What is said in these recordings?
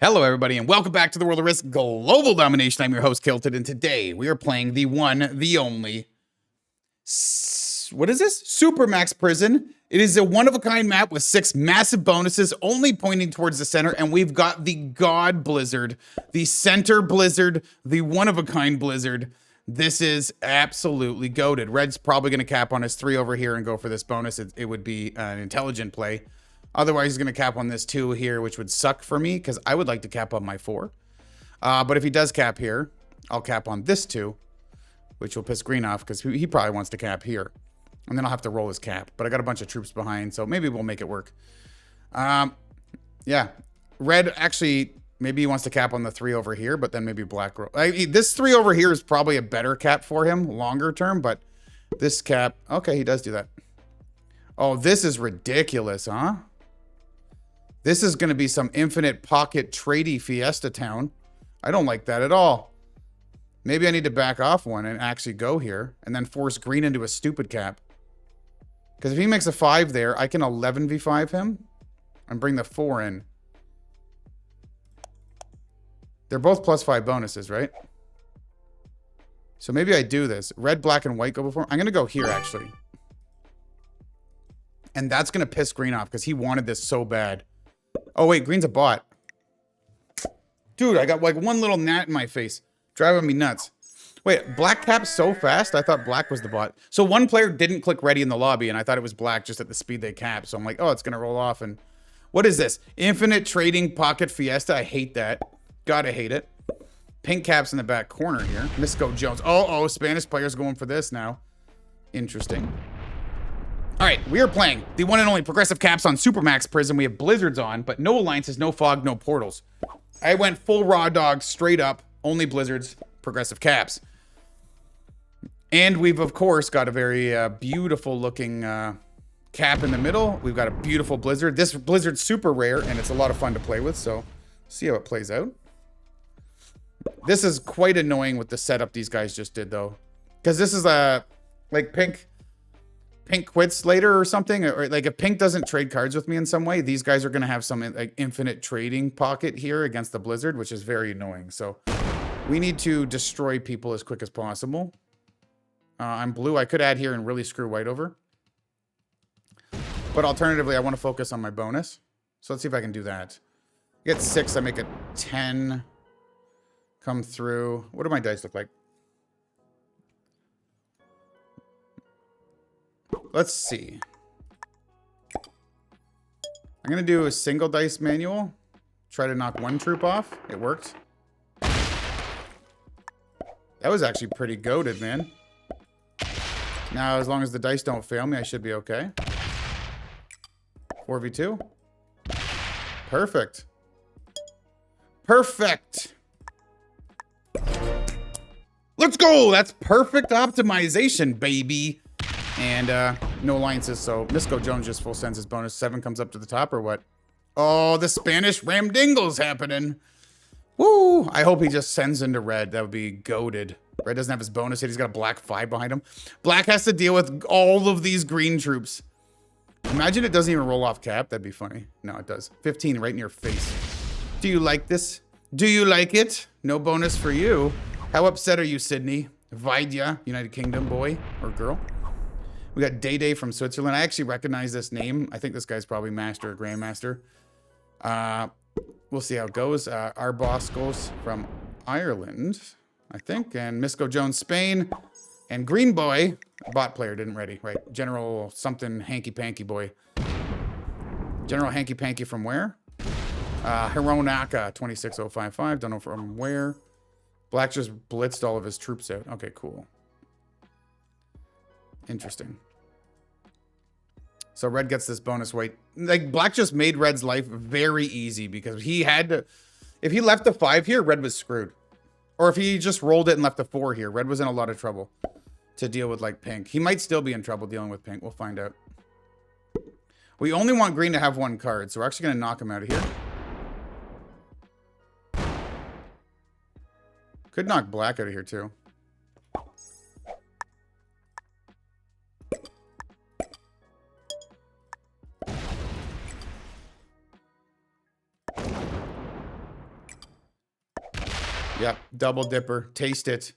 Hello, everybody, and welcome back to the World of Risk Global Domination. I'm your host, Kylted, and today we are playing the one, the only, what is this? Supermax Prison. It is a one-of-a-kind map with 6 massive bonuses, only pointing towards the center, and we've got the God Blizzard, the Center Blizzard, the one-of-a-kind Blizzard. This is absolutely goated. Red's probably going to cap on his 3 over here and go for this bonus. It would be an intelligent play. Otherwise, he's going to cap on this 2 here, which would suck for me because I would like to cap on my 4. But if he does cap here, I'll cap on this 2, which will piss green off because he probably wants to cap here. And then I'll have to roll his cap. But I got a bunch of troops behind, so maybe we'll make it work. Yeah. Red, actually, maybe he wants to cap on the 3 over here, but then maybe black roll. This 3 over here is probably a better cap for him longer term, but this cap, okay, he does do that. Oh, this is ridiculous, huh? This is going to be some infinite pocket tradey fiesta town. I don't like that at all. Maybe I need to back off one and actually go here and then force green into a stupid cap. Because if he makes a 5 there, I can 11v5 him and bring the 4 in. They're both +5 bonuses, right? So maybe I do this. Red, black, and white go before. I'm going to go here, actually. And that's going to piss green off because he wanted this so bad. Oh, wait, green's a bot. Dude, I got like one little gnat in my face. Driving me nuts. Wait, black caps so fast? I thought black was the bot. So one player didn't click ready in the lobby, and I thought it was black just at the speed they cap. So I'm like, oh, it's going to roll off. And what is this? Infinite trading pocket fiesta? I hate that. Gotta hate it. Pink caps in the back corner here. Misco Jones. Oh, Spanish players going for this now. Interesting. All right, we are playing the one and only progressive caps on Supermax Prison. We have blizzards on, but no alliances, no fog, no portals. I went full raw dog, straight up, only blizzards, progressive caps. And we've, of course, got a very beautiful looking cap in the middle. We've got a beautiful blizzard. This blizzard's super rare, and it's a lot of fun to play with, so see how it plays out. This is quite annoying with the setup these guys just did, though. Because this is like Pink quits later or something, or like if Pink doesn't trade cards with me in some way, these guys are going to have some like infinite trading pocket here against the Blizzard, which is very annoying. So we need to destroy people as quick as possible. I'm blue. I could add here and really screw white over. But alternatively, I want to focus on my bonus. So let's see if I can do that. Get 6. I make a 10 come through. What do my dice look like? Let's see. I'm going to do a single dice manual. Try to knock 1 troop off. It worked. That was actually pretty goated, man. Now, as long as the dice don't fail me, I should be okay. 4v2. Perfect. Perfect. Let's go. That's perfect optimization, baby. And no alliances, so Misco Jones just full sends his bonus. 7 comes up to the top, or what? Oh, the Spanish ramdingle's happening. Woo! I hope he just sends into red. That would be goated. Red doesn't have his bonus yet. He's got a black 5 behind him. Black has to deal with all of these green troops. Imagine it doesn't even roll off cap. That'd be funny. No, it does. 15 right in your face. Do you like this? Do you like it? No bonus for you. How upset are you, Sydney? Vidya, United Kingdom boy or girl. We got Day from Switzerland. I actually recognize this name. I think this guy's probably Master or Grandmaster. We'll see how it goes. Our boss goes from Ireland, I think. And Misco Jones, Spain. And Green Boy, bot player, didn't ready. Right, General something hanky-panky boy. General hanky-panky from where? Hironaka, 26055. Don't know from where. Black just blitzed all of his troops out. Okay, cool. Interesting. So red gets this bonus weight. Like black just made red's life very easy because he had to, if he left the 5 here, red was screwed. Or if he just rolled it and left the 4 here, red was in a lot of trouble to deal with like pink. He might still be in trouble dealing with pink. We'll find out. We only want green to have 1 card, so we're actually going to knock him out of here. Could knock black out of here too. Yep, double dipper. Taste it.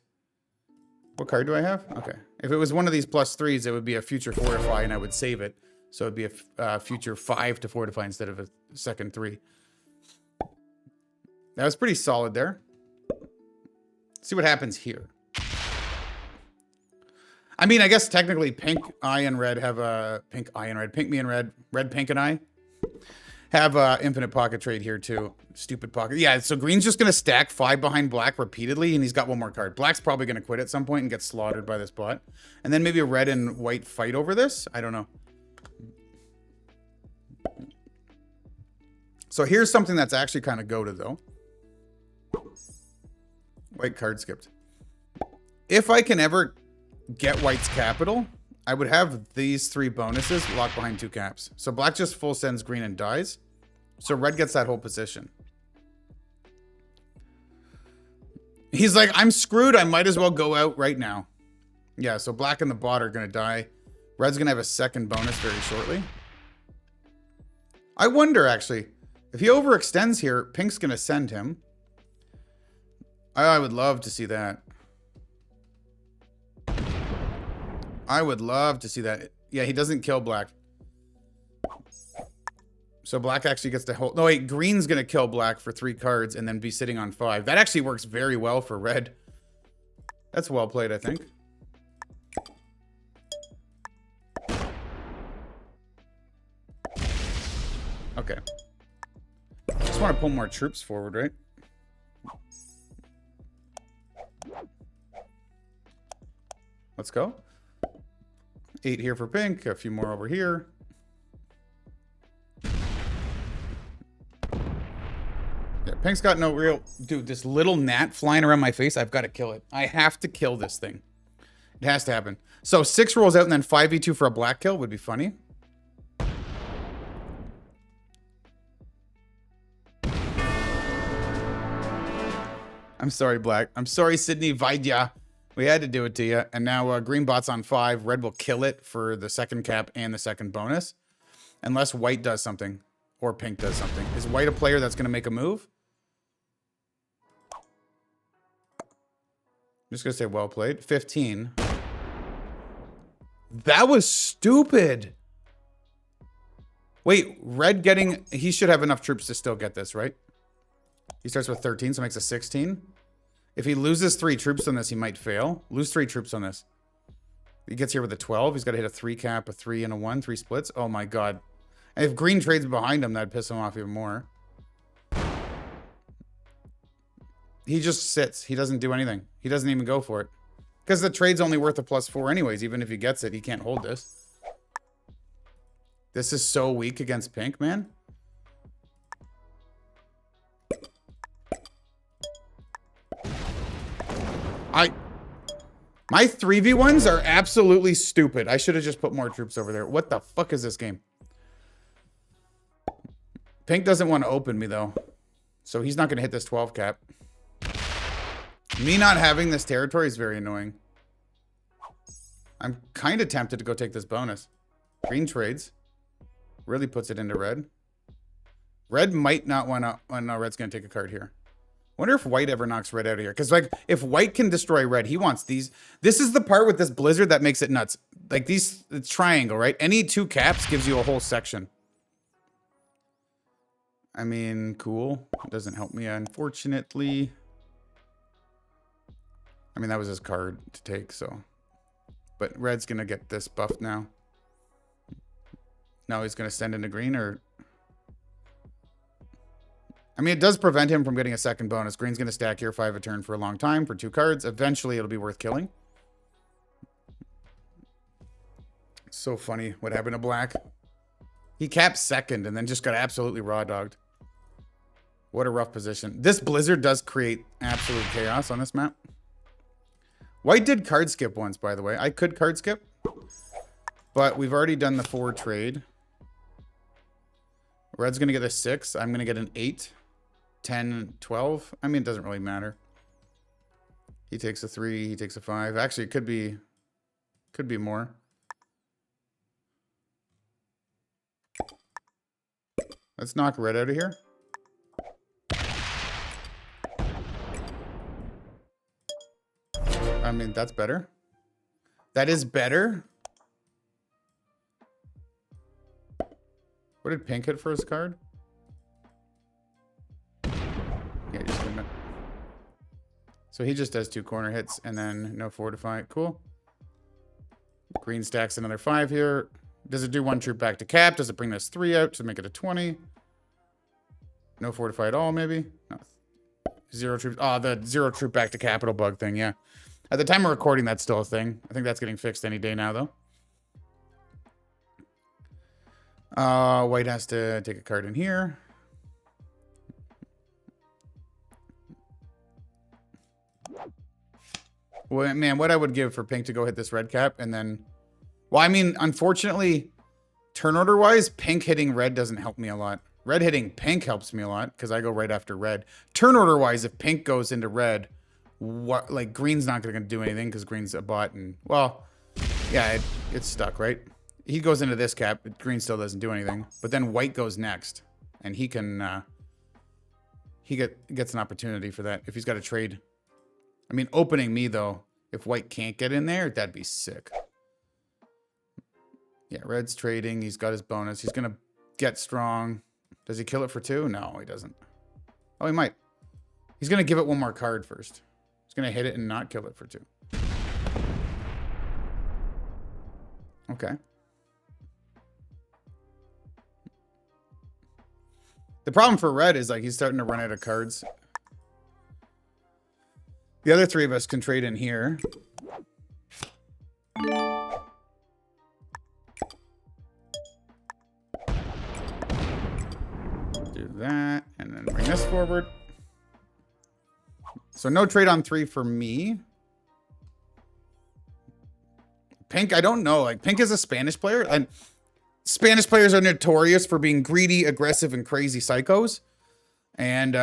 What card do I have? Okay. If it was one of these +3s, it would be a future fortify, and I would save it. So it'd be a future 5 to fortify instead of a second 3. That was pretty solid there. Let's see what happens here. I mean, I guess technically pink, I, and red have a... Pink, I, and red. Pink, me, and red. Red, pink, and I have infinite pocket trade here, too. Stupid pocket. Yeah, so green's just going to stack 5 behind black repeatedly, and he's got one more card. Black's probably going to quit at some point and get slaughtered by this bot. And then maybe a red and white fight over this? I don't know. So here's something that's actually kind of goated, though. White card skipped. If I can ever get white's capital, I would have these 3 bonuses locked behind 2 caps. So black just full sends green and dies. So red gets that whole position. He's like, I'm screwed. I might as well go out right now. Yeah, so black and the bot are going to die. Red's going to have a second bonus very shortly. I wonder, actually, if he overextends here, pink's going to send him. I would love to see that. I would love to see that. Yeah, he doesn't kill black. So black actually gets to hold... No, wait, green's going to kill black for 3 cards and then be sitting on 5. That actually works very well for red. That's well played, I think. Okay. Just want to pull more troops forward, right? Let's go. 8 here for pink. A few more over here. Yeah, pink's got no real... Dude, this little gnat flying around my face, I've got to kill it. I have to kill this thing. It has to happen. So 6 rolls out and then 5v2 for a black kill would be funny. I'm sorry, black. I'm sorry, Sydney Vaidya. We had to do it to you. And now green bot's on 5. Red will kill it for the second cap and the second bonus. Unless white does something. Or pink does something. Is white a player that's going to make a move? I'm just going to say well played. 15. That was stupid. Wait, red getting... He should have enough troops to still get this, right? He starts with 13, so makes a 16. If he loses 3 troops on this, he might fail. Lose 3 troops on this. He gets here with a 12. He's got to hit a 3 cap, a 3, and a 1. 3 splits. Oh, my God. And if green trades behind him, that'd piss him off even more. He just sits. He doesn't do anything. He doesn't even go for it. Because the trade's only worth a +4 anyways. Even if he gets it, he can't hold this. This is so weak against pink, man. My 3v1s are absolutely stupid. I should have just put more troops over there. What the fuck is this game? Pink doesn't want to open me, though. So he's not going to hit this 12 cap. Me not having this territory is very annoying. I'm kind of tempted to go take this bonus. Green trades. Really puts it into red. Red might not want to... Oh, no, red's going to take a card here. Wonder if white ever knocks red out of here. Because, like, if white can destroy red, he wants these. This is the part with this blizzard that makes it nuts. Like, these... It's triangle, right? Any 2 caps gives you a whole section. I mean, cool. It doesn't help me, unfortunately. I mean, that was his card to take, so... But red's going to get this buffed now. Now he's going to send into green, or... I mean, it does prevent him from getting a second bonus. Green's going to stack here 5 a turn for a long time for 2 cards. Eventually, it'll be worth killing. So funny what happened to black. He capped second and then just got absolutely raw-dogged. What a rough position. This blizzard does create absolute chaos on this map. White did card skip once, by the way. I could card skip, but we've already done the 4 trade. Red's going to get a 6. I'm going to get an 8. 10, 12. I mean, it doesn't really matter. He takes a 3. He takes a 5. Actually, it could be more. Let's knock red out of here. I mean, that's better. That is better. What did pink hit for his card? Yeah, just a minute. So he just does 2 corner hits and then no fortify. Cool. Green stacks another 5 here. Does it do 1 troop back to cap? Does it bring this 3 out to make it a 20? No fortify at all, maybe? No. 0 troops. Oh, the 0 troop back to capital bug thing, yeah. At the time of recording, that's still a thing. I think that's getting fixed any day now, though. White has to take a card in here. Well, man, what I would give for pink to go hit this red cap and then... Well, I mean, unfortunately, turn order-wise, pink hitting red doesn't help me a lot. Red hitting pink helps me a lot because I go right after red. Turn order-wise, if pink goes into red, what like green's not going to do anything because green's a bot and, well, yeah, it's stuck, right? He goes into this cap, but green still doesn't do anything. But then white goes next, and he can, he gets an opportunity for that if he's got a trade. I mean, opening me, though, if white can't get in there, that'd be sick. Yeah, red's trading. He's got his bonus. He's going to get strong. Does he kill it for 2? No, he doesn't. Oh, he might. He's going to give it 1 more card first. He's going to hit it and not kill it for 2. Okay. The problem for red is, like, he's starting to run out of cards. The other 3 of us can trade in here. Do that, and then bring this forward. So no trade on 3 for me. Pink, I don't know. Like, pink is a Spanish player, and Spanish players are notorious for being greedy, aggressive, and crazy psychos. And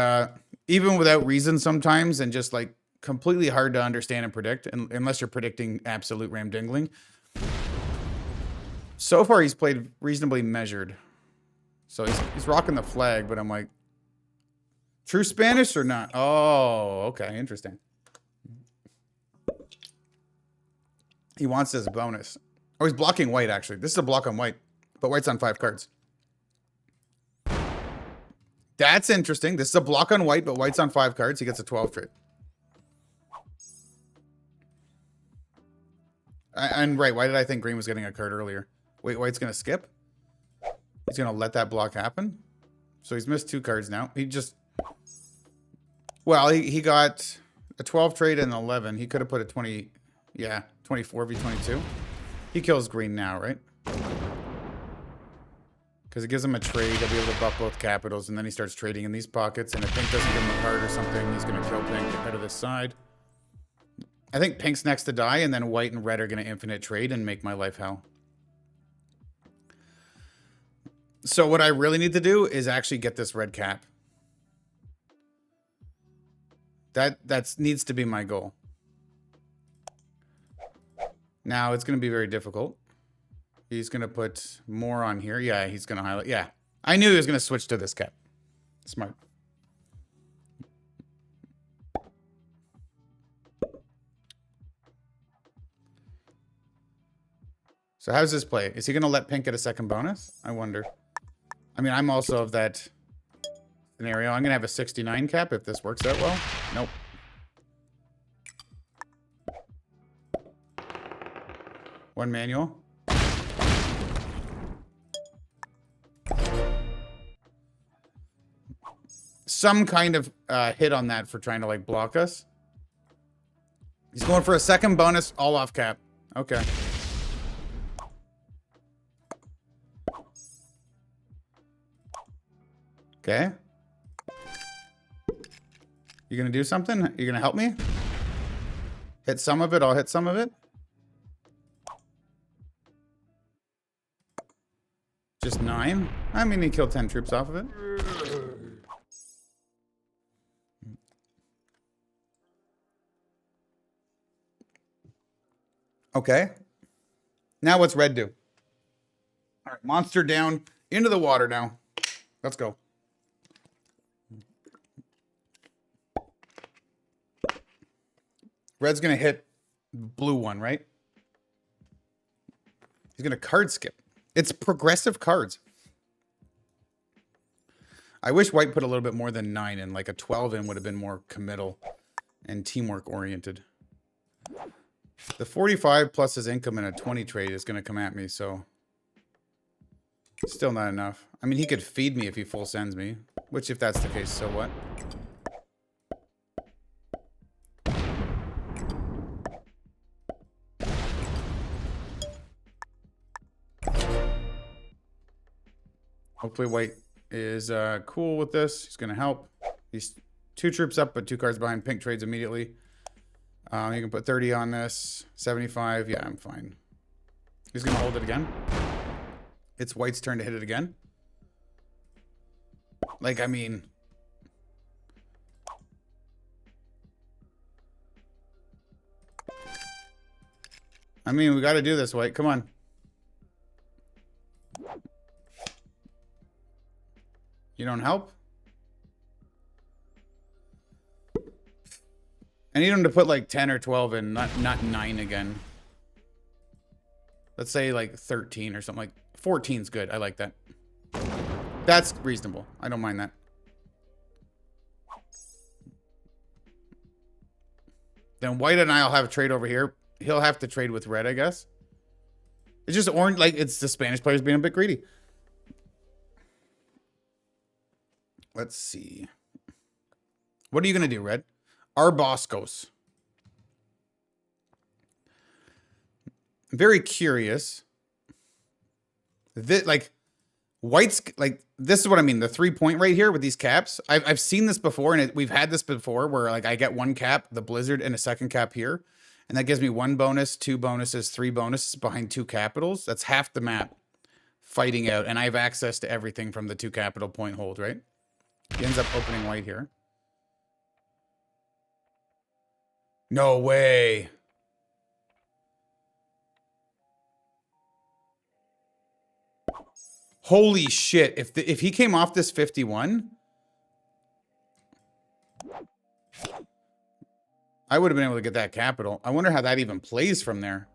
even without reason sometimes, and just, like, completely hard to understand and predict, unless you're predicting absolute ramdingling. So far, he's played reasonably measured. So he's rocking the flag, but I'm like, true Spanish or not? Oh, okay, interesting. He wants this bonus. Oh, he's blocking white, actually. This is a block on white, but white's on 5 cards. That's interesting. This is a block on white, but white's on 5 cards. He gets a 12 trade. And right, why did I think green was getting a card earlier? Wait, white's going to skip? He's going to let that block happen? So he's missed 2 cards now. He just... Well, he got a 12 trade and an 11. He could have put a 20... Yeah, 24 v 22. He kills green now, right? Because it gives him a trade. He'll be able to buff both capitals, and then he starts trading in these pockets. And if pink doesn't give him a card or something, he's going to kill pink out of this side. I think pink's next to die, and then white and red are going to infinite trade and make my life hell. So what I really need to do is actually get this red cap. That needs to be my goal. Now, it's going to be very difficult. He's going to put more on here. Yeah, he's going to highlight. Yeah, I knew he was going to switch to this cap. Smart. So how's this play? Is he going to let pink get a second bonus? I wonder. I mean, I'm also of that scenario. I'm going to have a 69 cap if this works out well. Nope. One manual. Some kind of hit on that for trying to, like, block us. He's going for a second bonus, all off cap. Okay. Okay. You gonna do something? You gonna help me? Hit some of it, I'll hit some of it. Just 9? I mean, he killed 10 troops off of it. Okay. Now what's red do? All right, monster down into the water now. Let's go. Red's going to hit blue one, right? He's going to card skip. It's progressive cards. I wish white put a little bit more than 9 in. Like a 12 in would have been more committal and teamwork oriented. The 45 plus his income in a 20 trade is going to come at me, so... Still not enough. I mean, he could feed me if he full sends me. Which, if that's the case, so what? Hopefully white is cool with this. He's going to help. He's 2 troops up, but 2 cards behind. Pink trades immediately. You can put 30 on this. 75. Yeah, I'm fine. He's going to hold it again. It's white's turn to hit it again. Like, I mean... we got to do this, white. Come on. You don't help? I need him to put like 10 or 12 in, not 9 again. Let's say like 13 or something. Like 14's good. I like that. That's reasonable. I don't mind that. Then white and I'll have a trade over here. He'll have to trade with red, I guess. It's just orange. Like, it's the Spanish players being a bit greedy. Let's see. What are you going to do, red? Arboscos. I'm very curious. This, like, white's, like, this is what I mean. The 3-point right here with these caps. I've seen this before, and we've had this before where, like, I get 1 cap, the blizzard, and a 2nd cap here. And that gives me 1 bonus, 2 bonuses, 3 bonuses behind 2 capitals. That's half the map fighting out. And I have access to everything from the 2 capital point hold, right? He ends up opening white here. No way. Holy shit. If he came off this 51, I would have been able to get that capital. I wonder how that even plays from there.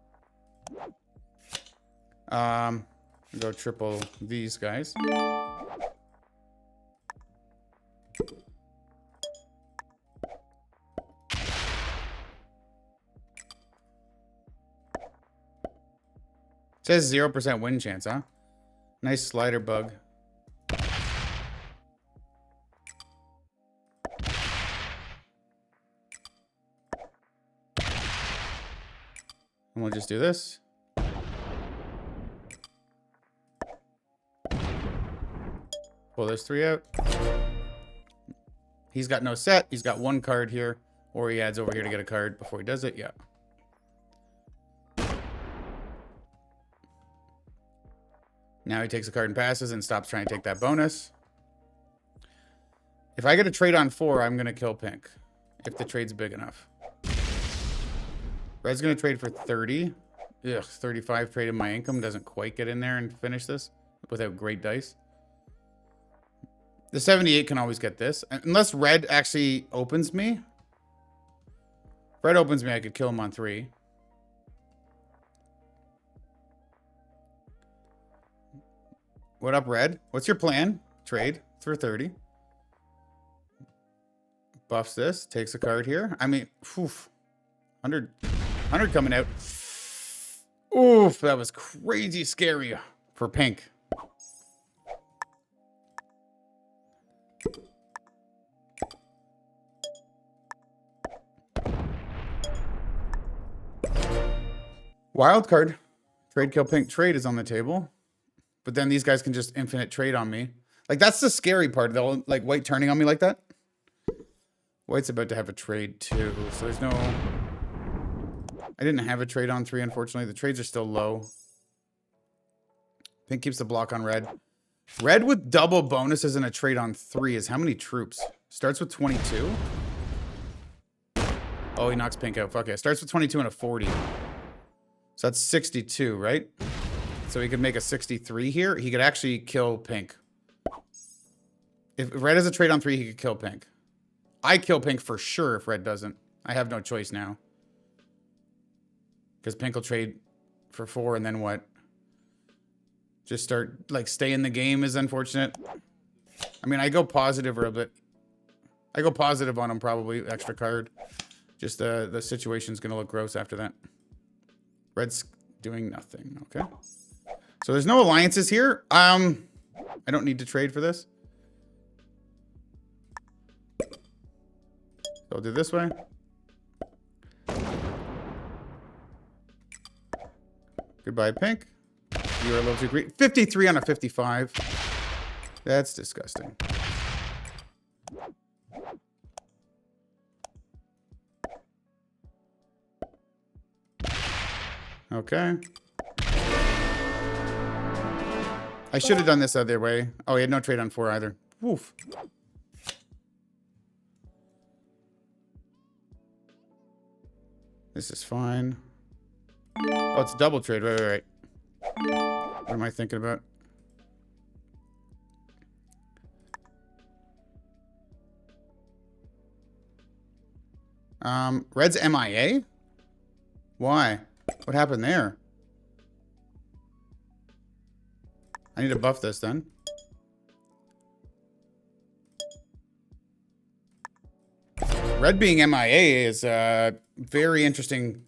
Go triple these guys. It says 0% win chance, huh? Nice slider bug. And we'll just do this. Pull those 3 out. He's got no set. He's got 1 card here. Or he adds over here to get a card before he does it. Yeah. Now he takes a card and passes and stops trying to take that bonus. If I get a trade on 4, I'm going to kill pink. If the trade's big enough. Red's going to trade for 30. Ugh, 35 trade in my income. Doesn't quite get in there and finish this without great dice. The 78 can always get this. Unless red actually opens me. If red opens me, I could kill him on 3. What up, red? What's your plan? Trade for 30. Buffs this. Takes a card here. I mean, oof. 100 coming out. Oof, that was crazy scary for pink. Wild card. Trade kill pink trade is on the table. But then these guys can just infinite trade on me. Like, that's the scary part. They'll, like, white turning on me like that. White's about to have a trade, too. So there's no... I didn't have a trade on 3, unfortunately. The trades are still low. Pink keeps the block on red. Red with double bonuses and a trade on 3 is how many troops? Starts with 22. Oh, he knocks pink out. Fuck it. Starts with 22 and a 40. So that's 62, right? So he could make a 63 here. He could actually kill pink. If red has a trade on 3, he could kill pink. I kill pink for sure if red doesn't. I have no choice now. Because pink will trade for 4 and then what? Just start, like, stay in the game is unfortunate. I mean, I go positive or a bit. I go positive on him probably, extra card. Just the situation's going to look gross after that. Red's doing nothing. Okay. So there's no alliances here. I don't need to trade for this. So I'll do this way. Goodbye, pink. You are a little too green. 53 on a 55. That's disgusting. Okay. I should have done this other way. Oh, he had no trade on 4 either. Woof. This is fine. Oh, it's a double trade. Right. What am I thinking about? Red's MIA? Why? What happened there? I need to buff this then. Red being MIA is very interesting.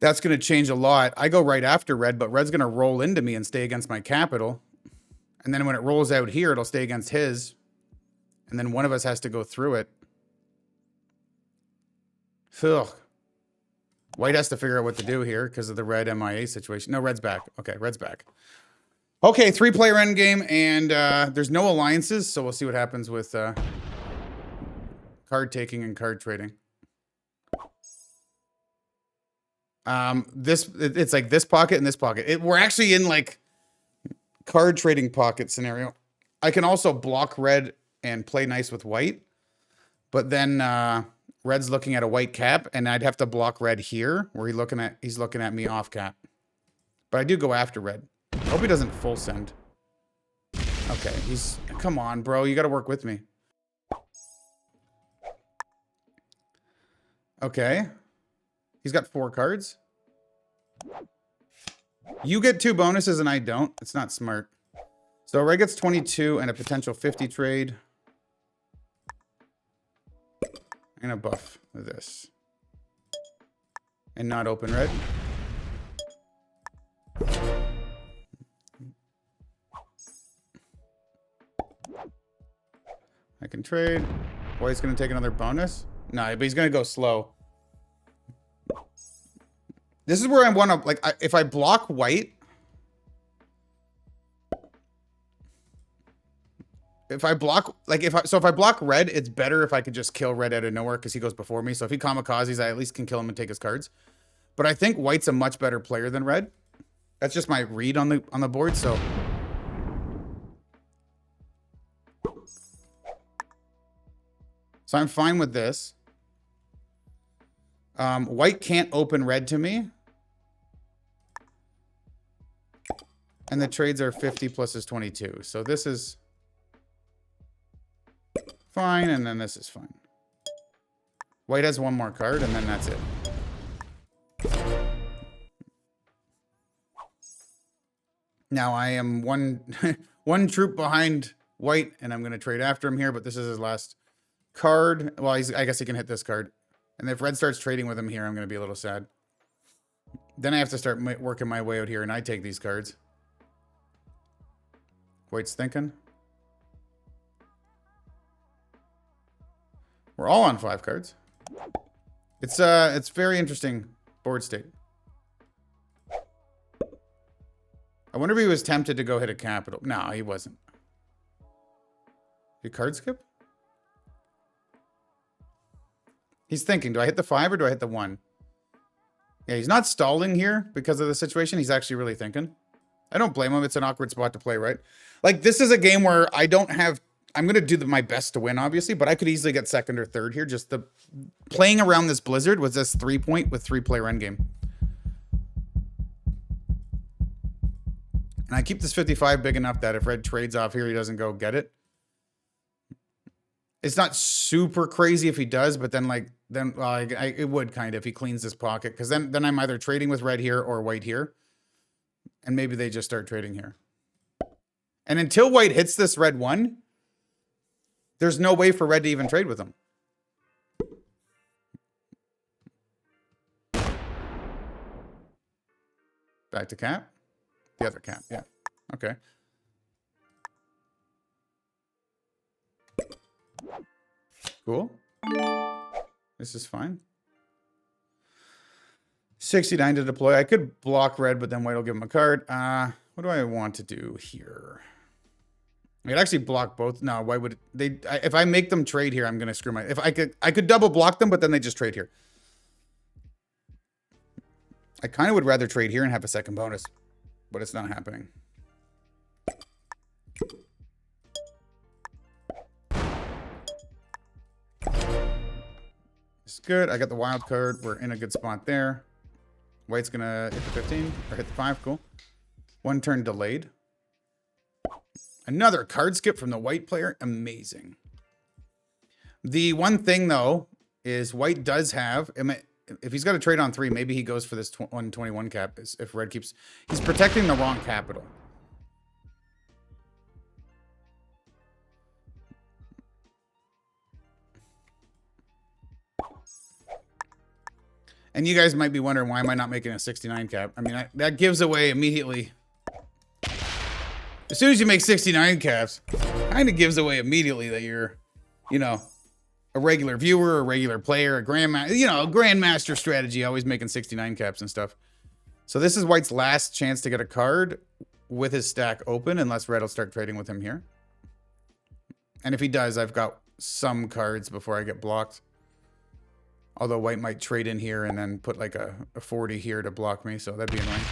That's going to change a lot. I go right after red, but red's going to roll into me and stay against my capital. And then when it rolls out here, it'll stay against his. And then one of us has to go through it. Ugh. White has to figure out what to do here because of the red MIA situation. No, red's back. Okay, red's back. Okay, 3-player endgame, and there's no alliances, so we'll see what happens with card taking and card trading. It's like this pocket and this pocket. We're actually in like card trading pocket scenario. I can also block red and play nice with white, but then red's looking at a white cap, and I'd have to block red here, where he's looking at me off cap. But I do go after red. Hope he doesn't full send. Okay, come on, bro, you got to work with me. Okay. He's got 4 cards. You get 2 bonuses and I don't. It's not smart. So red gets 22 and a potential 50 trade. I'm gonna buff this. And not open red. I can trade. White's gonna take another bonus. No, but he's gonna go slow. This is where I want to, like, if I block white, if I block red, it's better if I could just kill red out of nowhere because he goes before me. So if he kamikazes, I at least can kill him and take his cards. But I think white's a much better player than red. That's just my read on the board. So I'm fine with this. White can't open red to me. And the trades are 50 plus is 22. So this is fine, and then this is fine. White has 1 more card, and then that's it. Now I am one troop behind white, and I'm going to trade after him here, but this is his last card. Well, I guess he can hit this card. And if red starts trading with him here, I'm going to be a little sad. Then I have to start working my way out here, and I take these cards. White's thinking. We're all on 5 cards. It's very interesting board state. I wonder if he was tempted to go hit a capital. No, he wasn't. Did card skip? He's thinking, do I hit the 5 or do I hit the 1? Yeah, he's not stalling here because of the situation. He's actually really thinking. I don't blame him. It's an awkward spot to play, right? Like, this is a game where I don't have... I'm going to do my best to win, obviously, but I could easily get 2nd or 3rd here. Just the playing around this blizzard was this 3-point with 3-player endgame. And I keep this 55 big enough that if red trades off here, he doesn't go get it. It's not super crazy if he does, but then like, it would kind of if he cleans this pocket. Because then I'm either trading with red here or white here. And maybe they just start trading here. And until white hits this red one, there's no way for red to even trade with him. Back to cap. The other cap, yeah. Okay. Cool. This is fine. 69 to deploy. I could block red, but then white will give him a card. What do I want to do here? I could actually block both. No, why would they? If I make them trade here, I'm gonna screw my. If I could double block them, but then they just trade here. I kind of would rather trade here and have a second bonus, but it's not happening. It's good. I got the wild card. We're in a good spot there. White's gonna hit the 15 or hit the 5. Cool. One turn delayed. Another card skip from the white player. Amazing. The one thing though is white does have. If he's got a trade on 3, maybe he goes for this 121 cap. If red keeps, he's protecting the wrong capital. And you guys might be wondering, why am I not making a 69 cap? I mean, that gives away immediately. As soon as you make 69 caps, kind of gives away immediately that you're, you know, a regular viewer, a regular player, a grandmaster, you know, a grandmaster strategy, always making 69 caps and stuff. So this is white's last chance to get a card with his stack open, unless red will start trading with him here. And if he does, I've got some cards before I get blocked. Although white might trade in here and then put like a 40 here to block me, so that'd be annoying.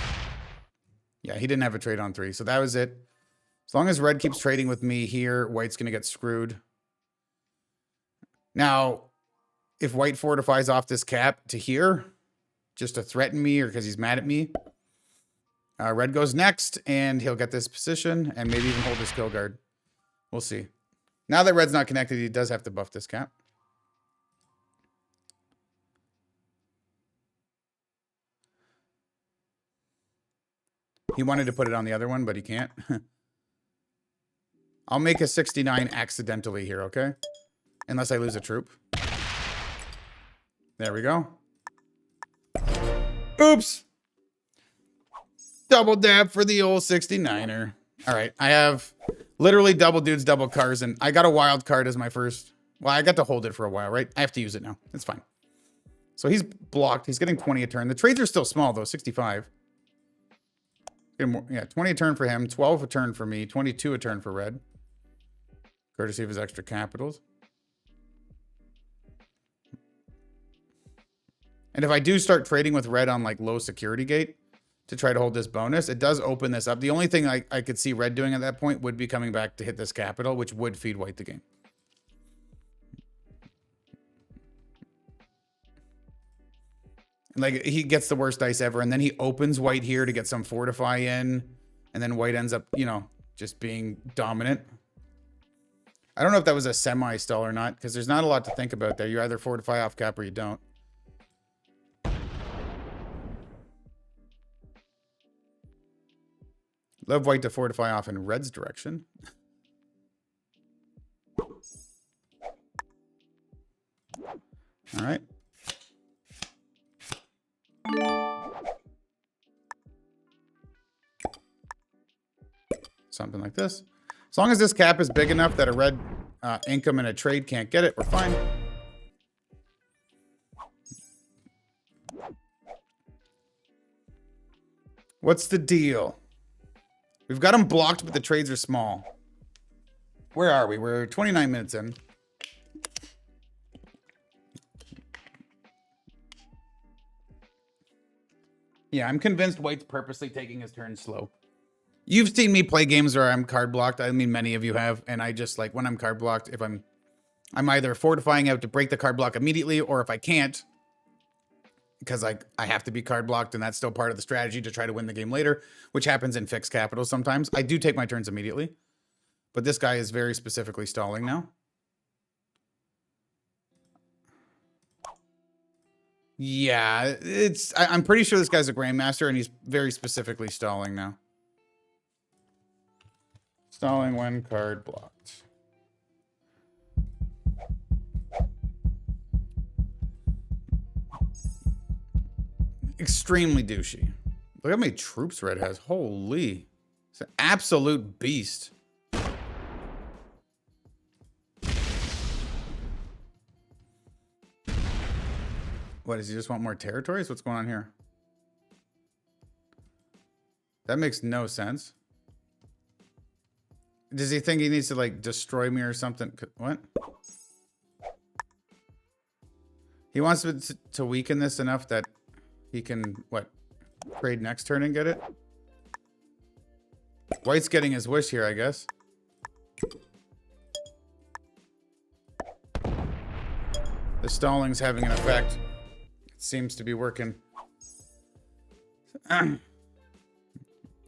Yeah, he didn't have a trade on 3, so that was it. As long as red keeps trading with me here, white's going to get screwed. Now, if white fortifies off this cap to here, just to threaten me or because he's mad at me, red goes next, and he'll get this position and maybe even hold his kill guard. We'll see. Now that red's not connected, he does have to buff this cap. He wanted to put it on the other one, but he can't. I'll make a 69 accidentally here, okay? Unless I lose a troop. There we go. Oops. Double dab for the old 69er. All right, I have literally double dudes, double cars, and I got a wild card as my first. Well, I got to hold it for a while, right? I have to use it now. It's fine. So he's blocked. He's getting 20 a turn. The trades are still small, though, 65. Yeah, 20 a turn for him, 12 a turn for me, 22 a turn for red. Courtesy of his extra capitals. And if I do start trading with red on like low security gate to try to hold this bonus, it does open this up. The only thing I could see red doing at that point would be coming back to hit this capital, which would feed white the game. Like, he gets the worst dice ever, and then he opens white here to get some fortify in, and then white ends up, you know, just being dominant. I don't know if that was a semi-stall or not, because there's not a lot to think about there. You either fortify off cap or you don't. Love white to fortify off in red's direction. All right. Something like this. As long as this cap is big enough that a red income in a trade can't get it, we're fine. What's the deal? We've got them blocked, but the trades are small. Where are we? We're 29 minutes in. Yeah, I'm convinced white's purposely taking his turn slow. You've seen me play games where I'm card blocked. I mean, many of you have. And I just, like, when I'm card blocked, if I'm either fortifying out to break the card block immediately, or if I can't, because I have to be card blocked, and that's still part of the strategy to try to win the game later, which happens in fixed capital sometimes. I do take my turns immediately. But this guy is very specifically stalling now. Yeah, I'm pretty sure this guy's a Grandmaster, and he's very specifically stalling now. Stalling when card blocked. Extremely douchey. Look how many troops Red has. Holy. It's an absolute beast. What, does he just want more territories? What's going on here? That makes no sense. Does he think he needs to, like, destroy me or something? What? He wants to weaken this enough that he can, what, trade next turn and get it? White's getting his wish here, I guess. The stalling's having an effect. It seems to be working. And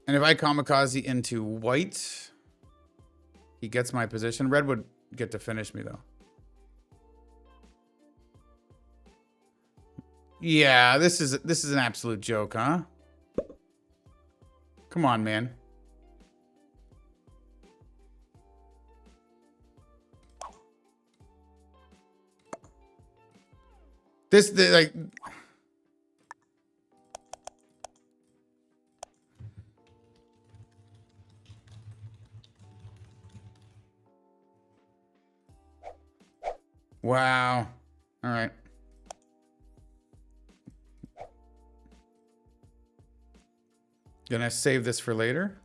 if I kamikaze into white, he gets my position. Red would get to finish me, though. Yeah, this is an absolute joke, huh? Come on, man. Like... Wow. All right. Gonna save this for later.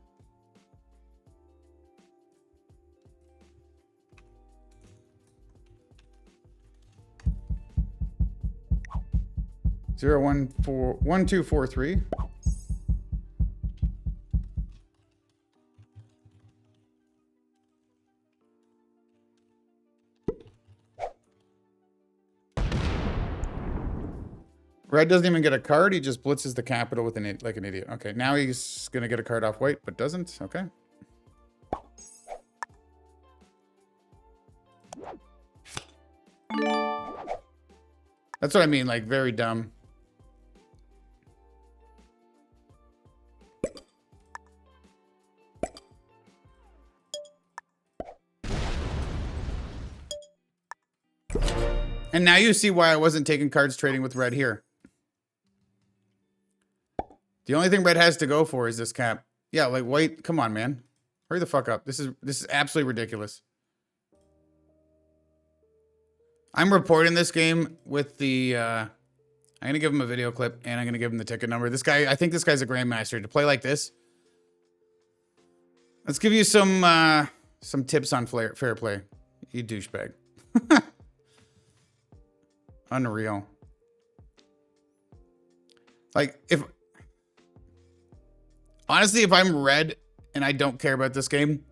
Zero, 1, 4, 1, 2, 4, 3. Red doesn't even get a card. He just blitzes the capital with like an idiot. Okay, now he's gonna get a card off white, but doesn't. Okay. That's what I mean. Like, very dumb. And now you see why I wasn't taking cards trading with red here. The only thing red has to go for is this cap. Yeah, like white, come on, man. Hurry the fuck up. This is absolutely ridiculous. I'm reporting this game with the I'm gonna give him a video clip and I'm gonna give him the ticket number. This guy, I think this guy's a Grandmaster. To play like this. Let's give you some tips on fair play. You douchebag. Unreal. Like, honestly, if I'm red and I don't care about this game,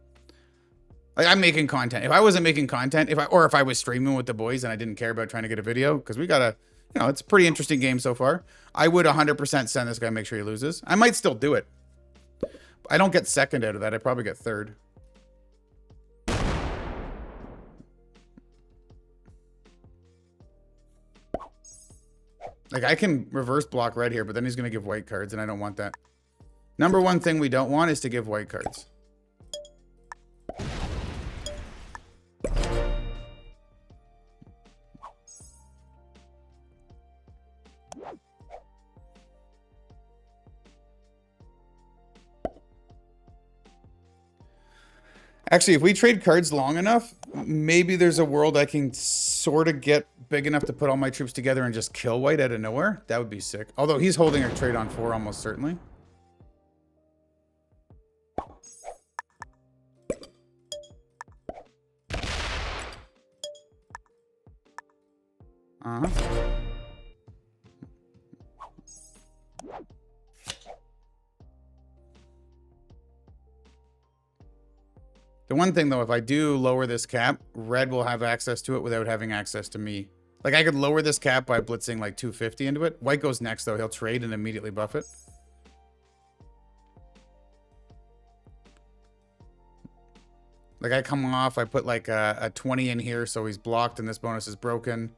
like, I'm making content. If I wasn't making content, if I was streaming with the boys and I didn't care about trying to get a video, because we got a, you know, it's a pretty interesting game so far, I would 100% send this guy, make sure he loses. I might still do it. I don't get second out of that. I probably get third. Like, I can reverse block red here, but then he's going to give white cards, and I don't want that. Number one thing we don't want is to give white cards. Actually, if we trade cards long enough, maybe there's a world I can sort of get big enough to put all my troops together and just kill white out of nowhere. That would be sick. Although he's holding a trade on 4 almost certainly. Uh-huh. The one thing, though, if I do lower this cap, red will have access to it without having access to me. Like, I could lower this cap by blitzing, like, 250 into it. White goes next, though. He'll trade and immediately buff it. Like, I come off, I put, like, a 20 in here, so he's blocked and this bonus is broken.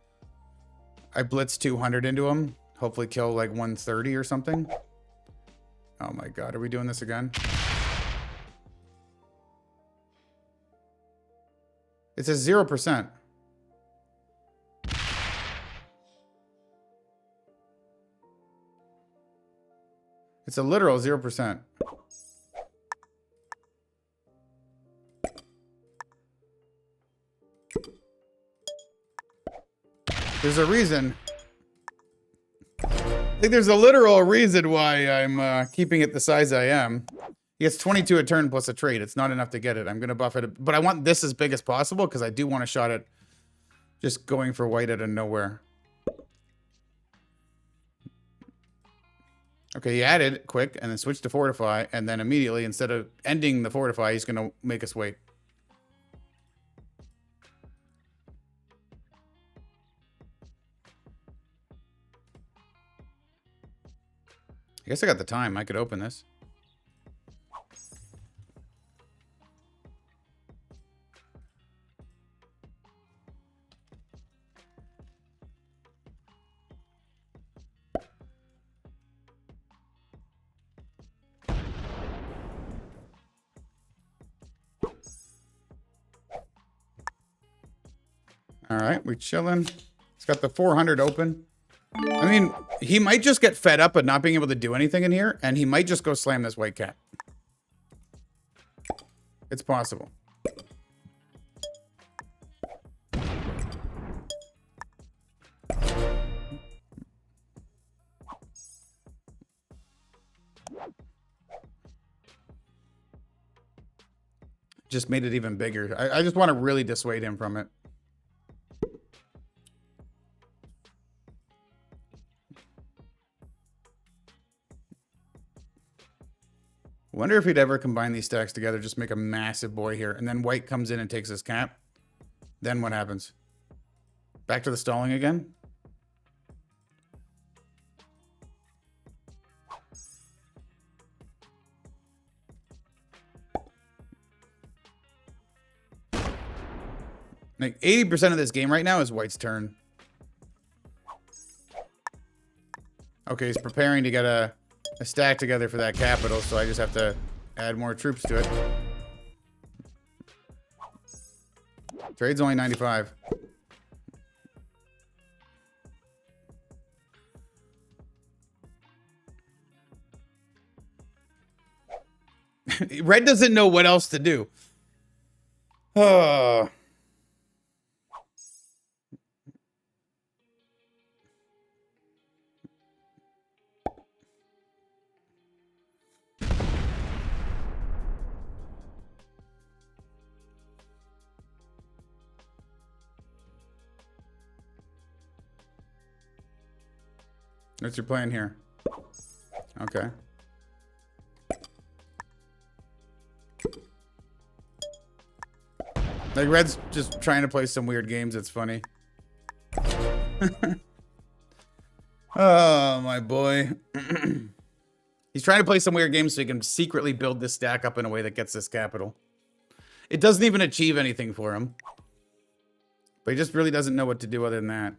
I blitz 200 into him. Hopefully kill like 130 or something. Oh my god, are we doing this again? It says 0%. It's a literal 0%. There's a reason. I think there's a literal reason why I'm keeping it the size I am. He gets 22 a turn plus a trait. It's not enough to get it. I'm going to buff it. But I want this as big as possible because I do want a shot at just going for white out of nowhere. Okay, he added quick and then switched to fortify. And then immediately, instead of ending the fortify, he's going to make us wait. I guess I got the time. I could open this. All right, we're chilling. It's got the 400 open. I mean, he might just get fed up at not being able to do anything in here, and he might just go slam this white cat. It's possible. Just made it even bigger. I just want to really dissuade him from it. Wonder if he'd ever combine these stacks together, just make a massive boy here, and then white comes in and takes his cap. Then what happens? Back to the stalling again? Like 80% of this game right now is white's turn. Okay, he's preparing to get a stack together for that capital, so I just have to add more troops to it. Trade's only 95. Red doesn't know what else to do. Oh. What's your plan here? Okay. Like, Red's just trying to play some weird games. It's funny. Oh, my boy. He's trying to play some weird games so he can secretly build this stack up in a way that gets this capital. It doesn't even achieve anything for him. But he just really doesn't know what to do other than that.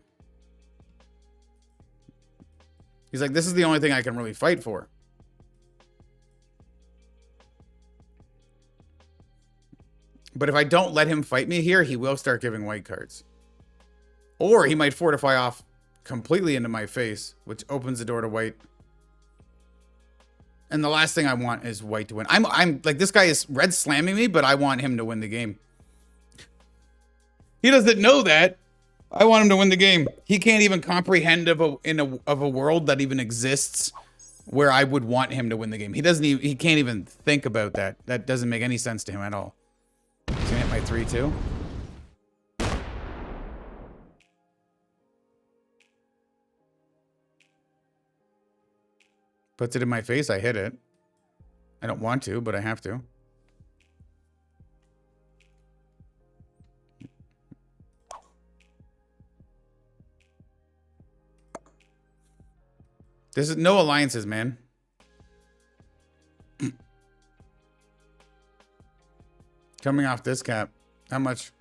He's like, this is the only thing I can really fight for. But if I don't let him fight me here, he will start giving white cards. Or he might fortify off completely into my face, which opens the door to white. And the last thing I want is white to win. I'm like, this guy is red slamming me, but I want him to win the game. He doesn't know that. I want him to win the game. He can't even comprehend of a world that even exists where I would want him to win the game. He doesn't even, he can't even think about that. That doesn't make any sense to him at all. He's gonna hit my 3-2. Puts it in my face, I hit it. I don't want to, but I have to. This is no alliances, man. Coming off this cap. How much?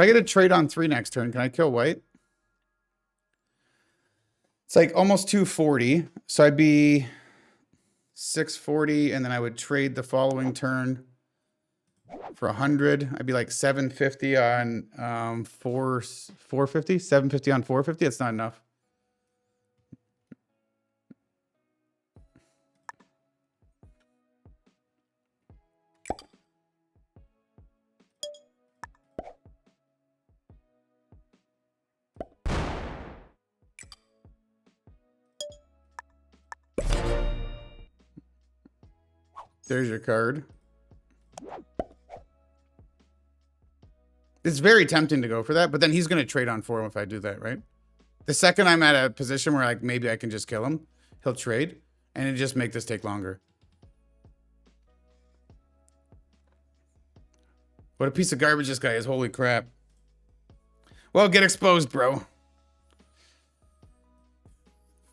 I get a trade on 3 next turn, can I kill white? It's like almost 240. So I'd be 640, and then I would trade the following turn for 100. I'd be like 750 on 450. 750 on 450. It's not enough. There's your card. It's very tempting to go for that, but then he's going to trade on 4 if I do that, right? The second I'm at a position where like maybe I can just kill him, he'll trade, and it just make this take longer. What a piece of garbage this guy is. Holy crap. Well, get exposed, bro.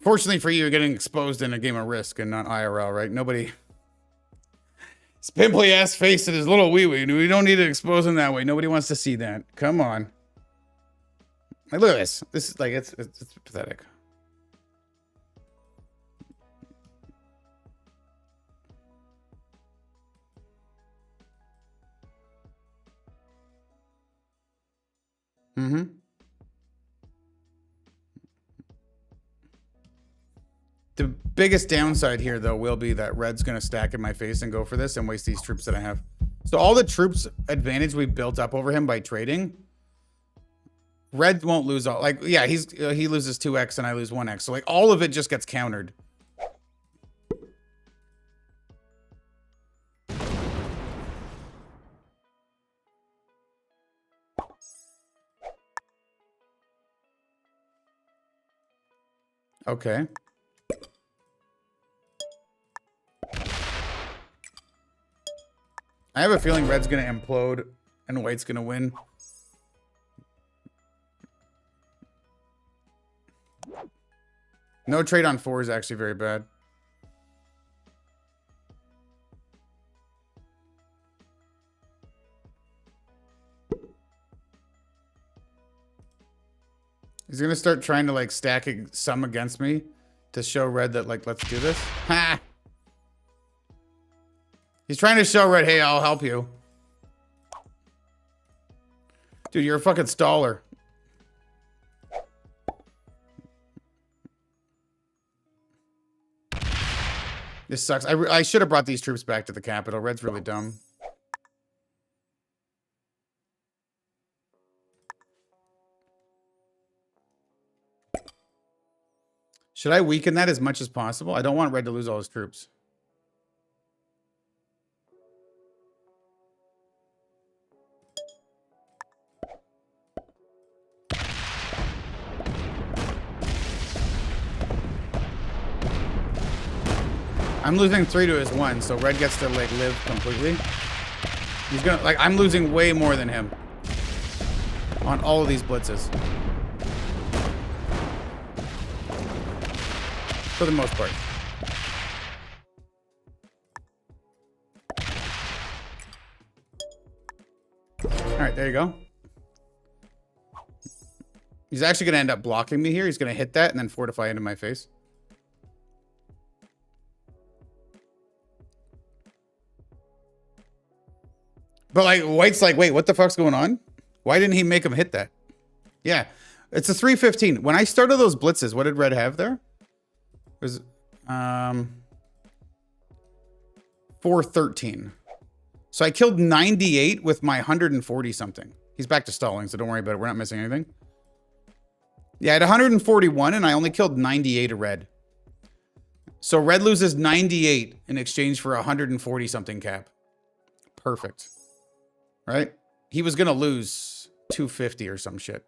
Fortunately for you, you're getting exposed in a game of Risk and not IRL, right? Nobody... His pimply ass face and his little wee-wee. We don't need to expose him that way. Nobody wants to see that. Come on. Like, look at this. This is like, it's pathetic. Mm-hmm. The biggest downside here, though, will be that red's going to stack in my face and go for this and waste these troops that I have. So all the troops advantage we built up over him by trading, red won't lose all. Like, yeah, he loses 2x and I lose 1x. So, like, all of it just gets countered. Okay. I have a feeling red's going to implode and white's going to win. No trade on 4 is actually very bad. He's going to start trying to like stack some against me to show red that like, let's do this. Ha! He's trying to show red, hey, I'll help you. Dude, you're a fucking staller. This sucks. I should have brought these troops back to the capital. Red's really dumb. Should I weaken that as much as possible? I don't want red to lose all his troops. I'm losing 3 to his 1, so red gets to like live completely. He's gonna like I'm losing way more than him on all of these blitzes. For the most part. Alright, there you go. He's actually gonna end up blocking me here. He's gonna hit that and then fortify into my face. But like white's like, wait, what the fuck's going on? Why didn't he make him hit that? Yeah, it's a 315. When I started those blitzes, what did red have there? It was 413. So I killed 98 with my 140 something. He's back to stalling, so don't worry about it. We're not missing anything. Yeah, I had 141 and I only killed 98 of red. So red loses 98 in exchange for 140 something cap. Perfect. Right? He was gonna lose 250 or some shit.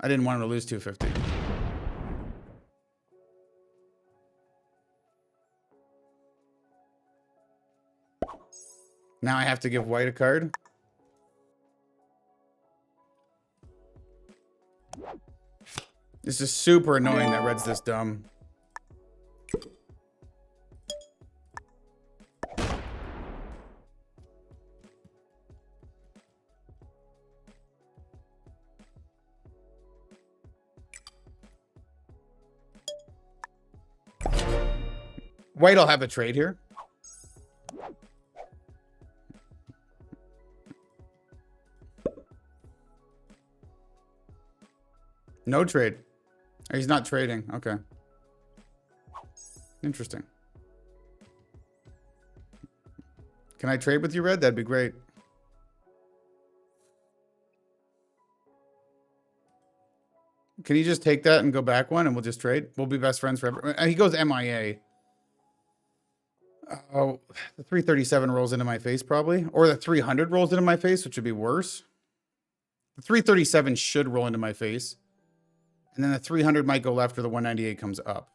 I didn't want him to lose 250. Now I have to give white a card. This is super annoying that red's this dumb. White will have a trade here. No trade. He's not trading. Okay. Interesting. Can I trade with you, Red? That'd be great. Can you just take that and go back one and we'll just trade? We'll be best friends forever. He goes MIA. Oh, the 337 rolls into my face probably. Or the 300 rolls into my face, which would be worse. The 337 should roll into my face. And then the 300 might go left or the 198 comes up.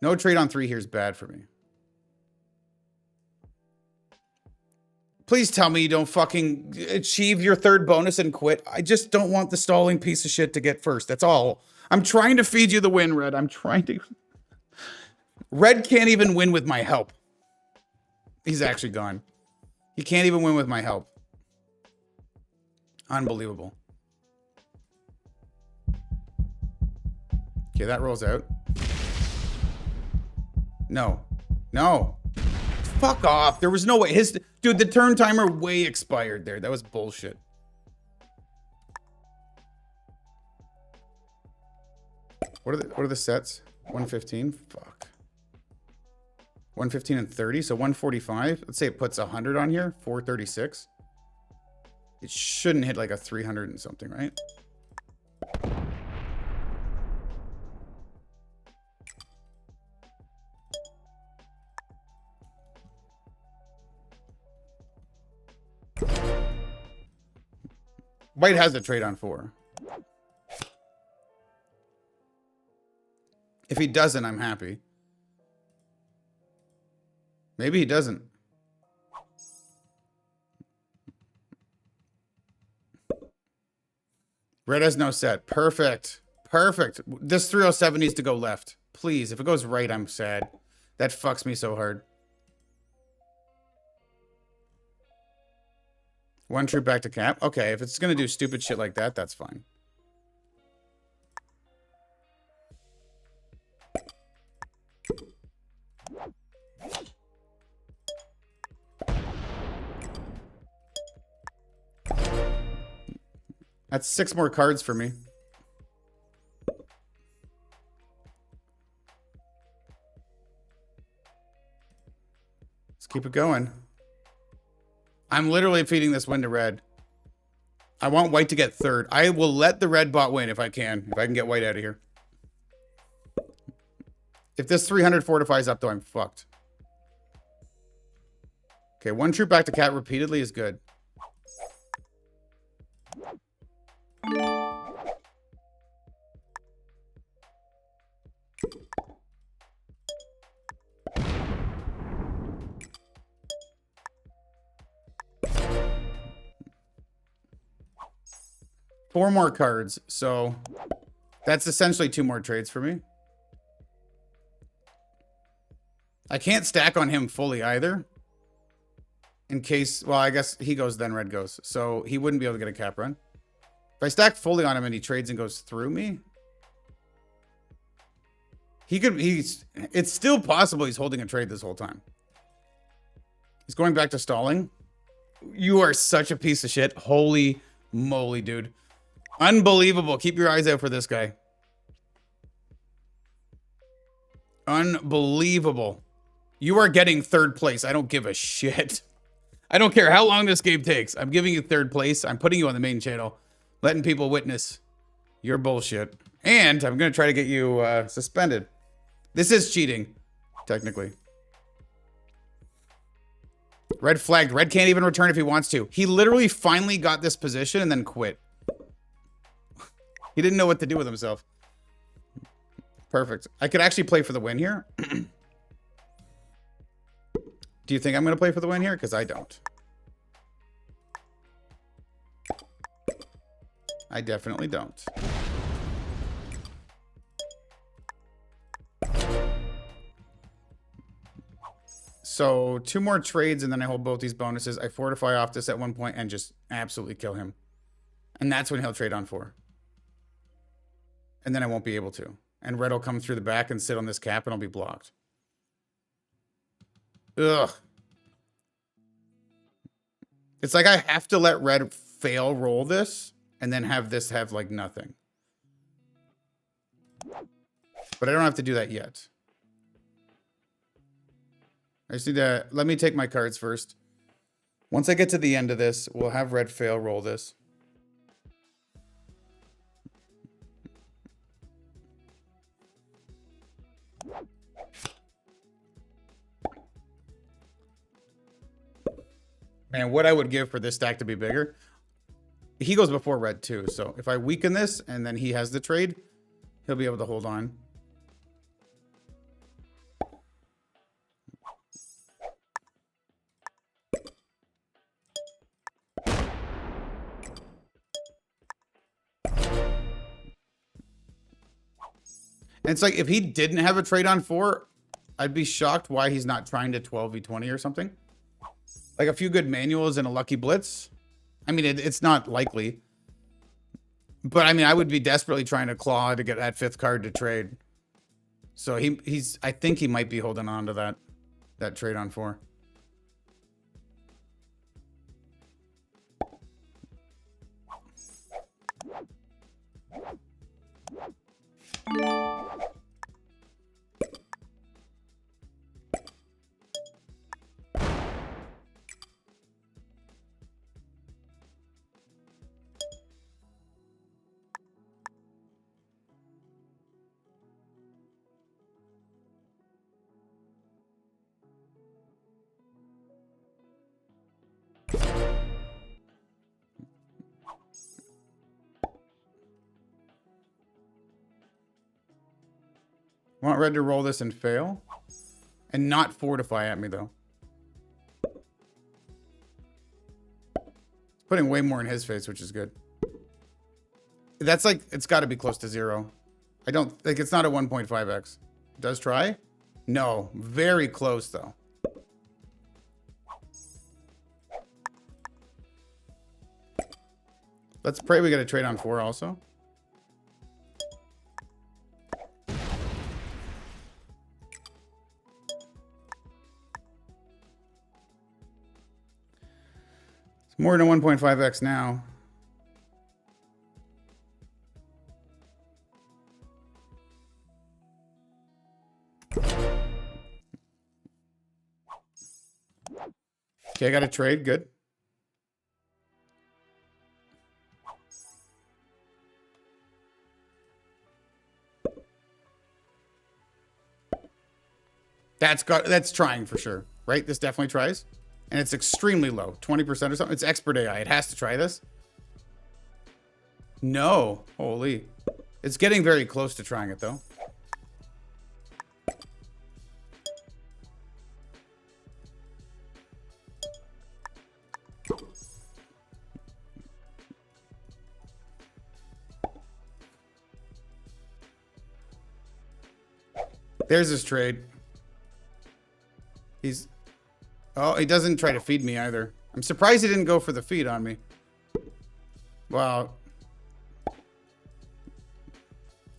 No trade on 3 here is bad for me. Please tell me you don't fucking achieve your 3rd bonus and quit. I just don't want the stalling piece of shit to get first. That's all. I'm trying to feed you the win, Red. I'm trying to. Red can't even win with my help. He's actually gone. He can't even win with my help. Unbelievable. Okay, that rolls out. No. No. Fuck off. There was no way. Dude, the turn timer way expired there. That was bullshit. What are the sets? 115? Fuck. 115 and 30, so 145. Let's say it puts 100 on here. 436. It shouldn't hit like a 300 and something, right? White has a trade on 4. If he doesn't, I'm happy. Maybe he doesn't. Red has no set. Perfect. Perfect. This 307 needs to go left. Please. If it goes right, I'm sad. That fucks me so hard. 1 troop back to cap. Okay, if it's going to do stupid shit like that, that's fine. That's 6 more cards for me. Let's keep it going. I'm literally feeding this win to red. I want white to get 3rd. I will let the red bot win if I can. If I can get white out of here. If this 300 fortifies up, though, I'm fucked. Okay, 1 troop back to cat repeatedly is good. Four more cards, so that's essentially 2 more trades for me. I can't stack on him fully either. In case, well, I guess he goes, then red goes. So he wouldn't be able to get a cap run. If I stack fully on him and he trades and goes through me, it's still possible he's holding a trade this whole time. He's going back to stalling. You are such a piece of shit. Holy moly, dude. Unbelievable. Keep your eyes out for this guy. Unbelievable. You are getting 3rd place. I don't give a shit. I don't care how long this game takes. I'm giving you 3rd place. I'm putting you on the main channel. Letting people witness your bullshit. And I'm going to try to get you suspended. This is cheating, technically. Red flagged. Red can't even return if he wants to. He literally finally got this position and then quit. He didn't know what to do with himself. Perfect. I could actually play for the win here. Do you think I'm going to play for the win here? Because I don't. I definitely don't. So 2 more trades and then I hold both these bonuses. I fortify off this at 1 point and just absolutely kill him. And that's when he'll trade on 4. And then I won't be able to. And red will come through the back and sit on this cap and I'll be blocked. Ugh. It's like I have to let red fail roll this and then have this have like nothing. But I don't have to do that yet. I just need to, let me take my cards first. Once I get to the end of this, we'll have red fail roll this. Man, what I would give for this stack to be bigger. He goes before red too, so if I weaken this and then he has the trade, he'll be able to hold on. And it's like, if he didn't have a trade on 4, I'd be shocked why he's not trying to 12v20 or something. Like a few good manuals and a lucky blitz. I mean, it's not likely. But I mean, I would be desperately trying to claw to get that 5th card to trade. So he's, I think he might be holding on to that trade on 4. Want red to roll this and fail? And not fortify at me, though. It's putting way more in his face, which is good. That's like, it's got to be close to 0. I don't think it's not a 1.5x. Does try? No. Very close, though. Let's pray we get a trade on 4 also. It's more than a 1.5x now. Okay, I got a trade. Good. That's trying for sure, right? This definitely tries. And it's extremely low, 20% or something. It's expert AI. It has to try this. No. Holy. It's getting very close to trying it, though. There's his trade. Oh, he doesn't try to feed me either. I'm surprised he didn't go for the feed on me. Wow.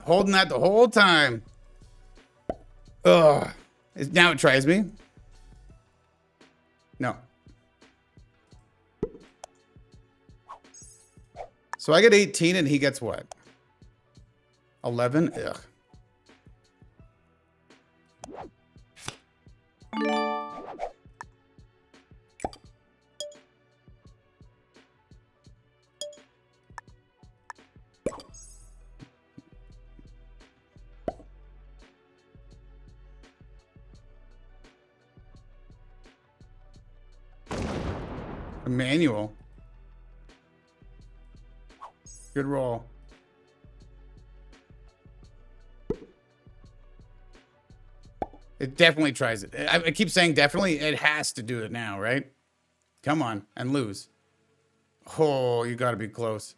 Holding that the whole time. Ugh. Now it tries me. No. So I get 18 and he gets what? 11? Ugh. A manual. Good roll. It definitely tries it. I keep saying definitely. It has to do it now, right? Come on and lose. Oh, you got to be close.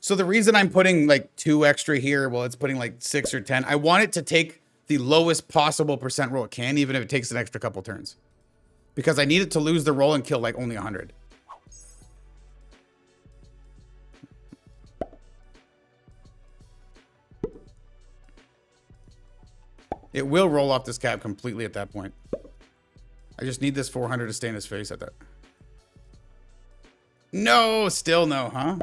So the reason I'm putting like 2 extra here, well, it's putting like 6 or 10. I want it to take the lowest possible percent roll it can, even if it takes an extra couple turns. Because I need it to lose the roll and kill like only 100. It will roll off this cap completely at that point. I just need this 400 to stay in his face at that. No, still no, huh?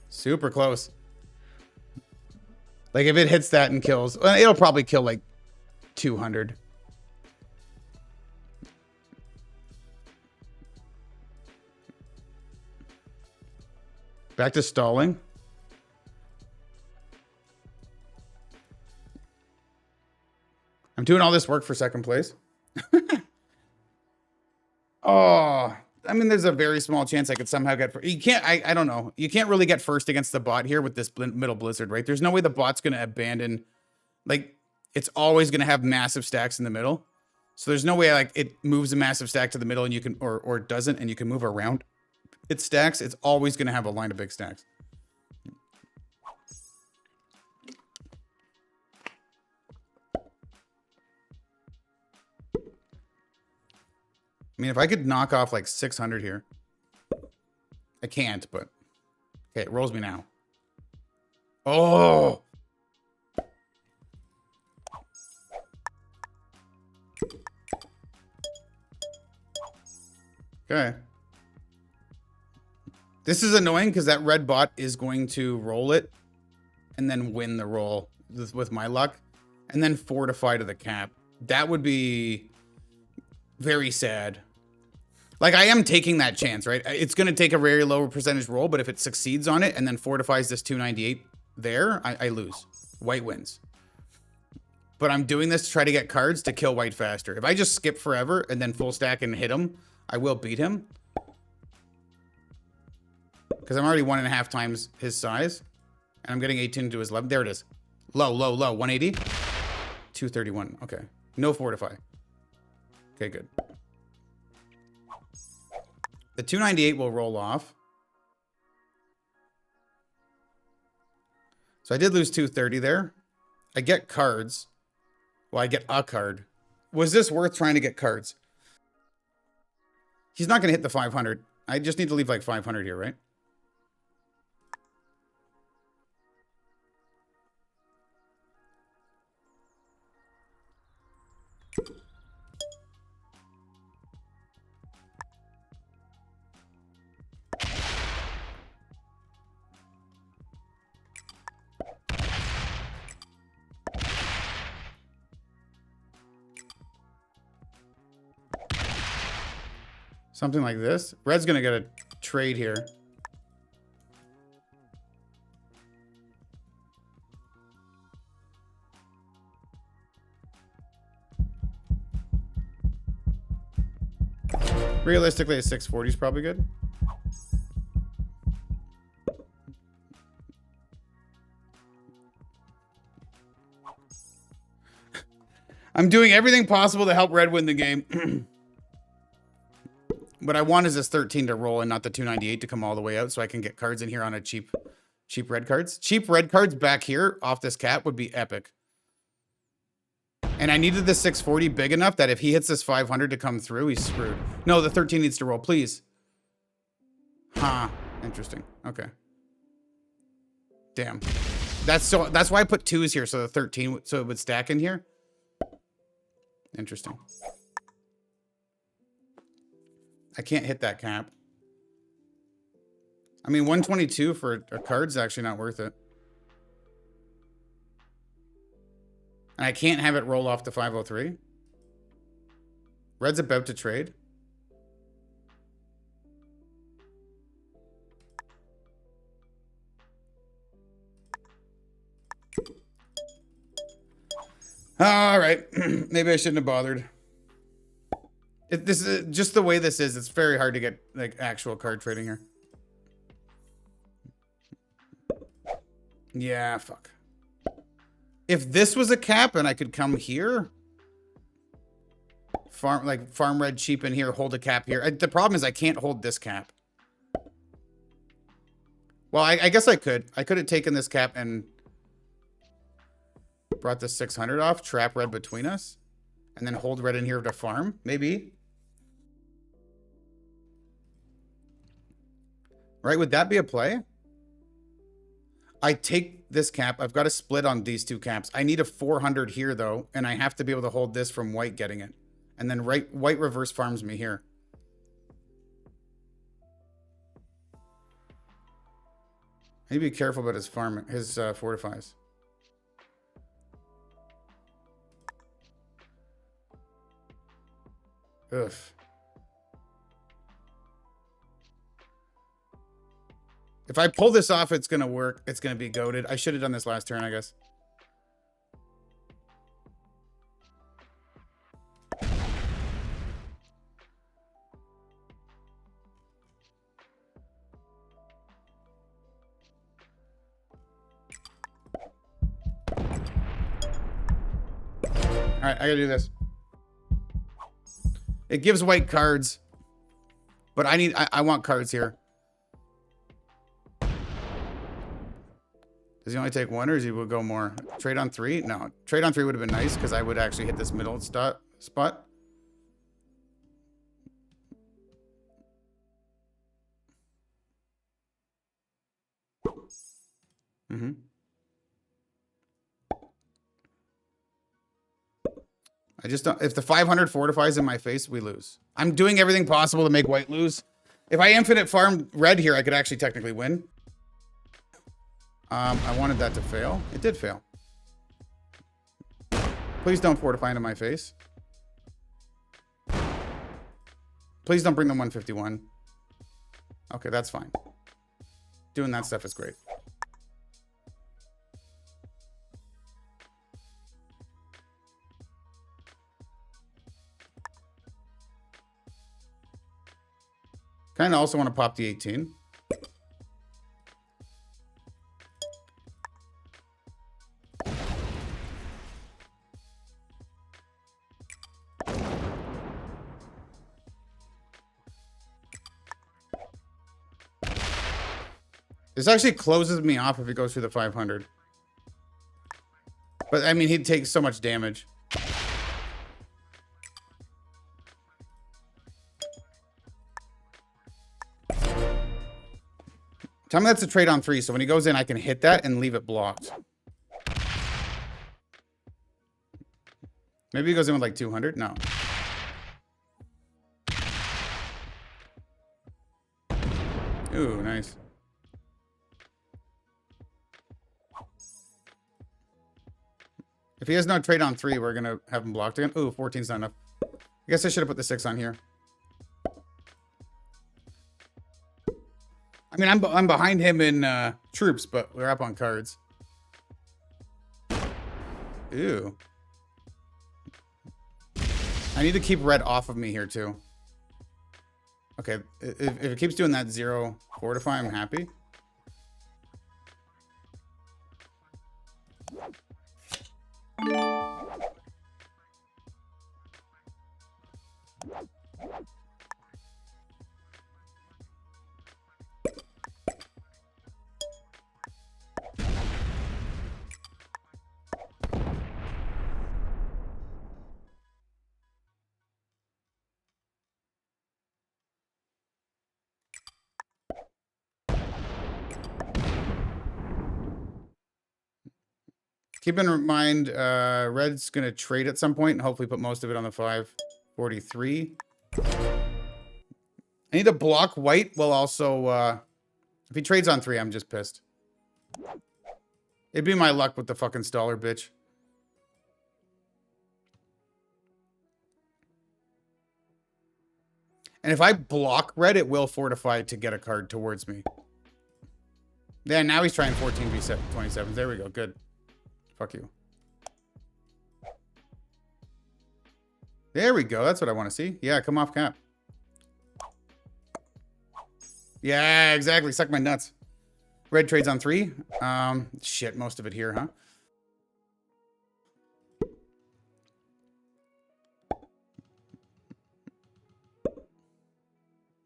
Super close. Like if it hits that and kills, well, it'll probably kill like 200. Back to stalling. I'm doing all this work for second place. Oh, I mean, there's a very small chance I could somehow get first. You can't, I don't know. You can't really get first against the bot here with this middle blizzard, right? There's no way the bot's going to abandon. Like, it's always going to have massive stacks in the middle. So there's no way like it moves a massive stack to the middle and you can, or it doesn't, and you can move around its stacks. It's always going to have a line of big stacks. I mean, if I could knock off like 600 here. I can't, but... Okay, it rolls me now. Oh! Okay. This is annoying because that red bot is going to roll it and then win the roll with my luck and then fortify to the cap. That would be very sad. Like, I am taking that chance, right? It's going to take a very low percentage roll, but if it succeeds on it and then fortifies this 298 there, I lose. White wins. But I'm doing this to try to get cards to kill white faster. If I just skip forever and then full stack and hit him, I will beat him. Because I'm already 1.5 times his size. And I'm getting 18 to his 11. There it is. Low, low, low. 180. 231. Okay. No fortify. Okay, good. The 298 will roll off. So I did lose 230 there. I get cards. Well, I get a card. Was this worth trying to get cards? He's not going to hit the 500. I just need to leave like 500 here, right? Something like this. Red's going to get a trade here. Realistically, a 640 is probably good. I'm doing everything possible to help Red win the game. What I want is this 13 to roll and not the 298 to come all the way out so I can get cards in here on a cheap red cards. Cheap red cards back here off this cap would be epic. And I needed the 640 big enough that if he hits this 500 to come through, he's screwed. No, the 13 needs to roll, please. Huh. Interesting. Okay. Damn. That's why I put 2s here, so the 13, so it would stack in here. Interesting. I can't hit that cap. I mean, 122 for a card's actually not worth it. And I can't have it roll off to 503. Red's about to trade. All right. Maybe I shouldn't have bothered. This is just the way this is. It's very hard to get like actual card trading here. Yeah, fuck. If this was a cap and I could come here, farm red cheap in here, hold a cap here. The problem is I can't hold this cap. Well, I guess I could. I could have taken this cap and brought the 600 off, trap red between us, and then hold red in here to farm, maybe. Right, would that be a play? I take this cap. I've got to split on these two caps. I need a 400 here, though, and I have to be able to hold this from white getting it. And then white reverse farms me here. I need to be careful about his fortifies. Ugh. If I pull this off, it's going to work. It's going to be goated. I should have done this last turn, I guess. All right, I gotta do this. It gives white cards, but I want cards here. Does he only take one, or does he will go more? Trade on 3? No, trade on 3 would have been nice because I would actually hit this middle spot. Mm-hmm. I just don't. If the 500 fortifies in my face, we lose. I'm doing everything possible to make white lose. If I infinite farm red here, I could actually technically win. I wanted that to fail. It did fail. Please don't fortify into my face. Please don't bring them 151. Okay, that's fine. Doing that stuff is great. Kind of also want to pop the 18. This actually closes me off if it goes through the 500. But, I mean, he'd take so much damage. Tell me that's a trade on 3, so when he goes in, I can hit that and leave it blocked. Maybe he goes in with like 200? No. Ooh, nice. If he has no trade on 3, we're going to have him blocked again. Ooh, 14's not enough. I guess I should have put the 6 on here. I mean, I'm behind him in troops, but we're up on cards. Ew. I need to keep red off of me here, too. Okay, if it keeps doing that 0 fortify, I'm happy. Keep in mind, red's going to trade at some point and hopefully put most of it on the 543. I need to block white while also, if he trades on 3, I'm just pissed. It'd be my luck with the fucking staller bitch. And if I block red, it will fortify to get a card towards me. Yeah, now he's trying 14 V27. There we go. Good. Fuck you. There we go. That's what I want to see. Yeah, come off cap. Yeah, exactly. Suck my nuts. Red trades on 3. Shit, most of it here, huh?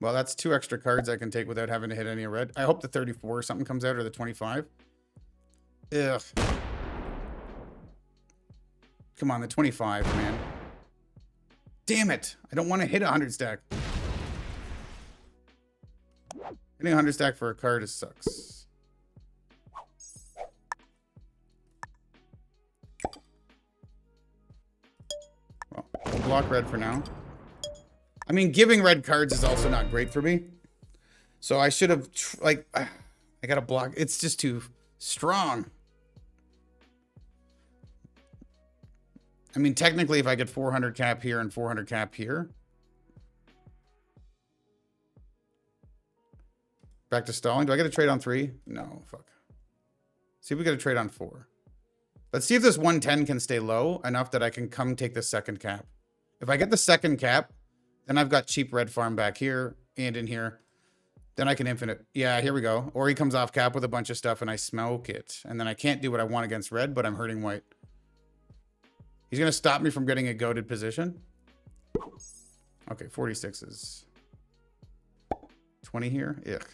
Well, that's 2 extra cards I can take without having to hit any red. I hope the 34 or something comes out, or the 25. Ugh. Come on, the 25, man. Damn it. I don't want to hit a 100 stack. Hitting a 100 stack for a card sucks. block red for now. I mean, giving red cards is also not great for me. So I should have, like, I gotta block. It's just too strong. I mean, technically, if I get 400 cap here and 400 cap here. Back to stalling. Do I get a trade on 3? No, fuck. See if we get a trade on 4. Let's see if this 110 can stay low enough that I can come take the second cap. If I get the second cap, then I've got cheap red farm back here and in here. Then I can infinite. Yeah, here we go. Or he comes off cap with a bunch of stuff and I smoke it. And then I can't do what I want against red, but I'm hurting white. He's going to stop me from getting a goated position. Okay, 46 is 20 here. Ugh.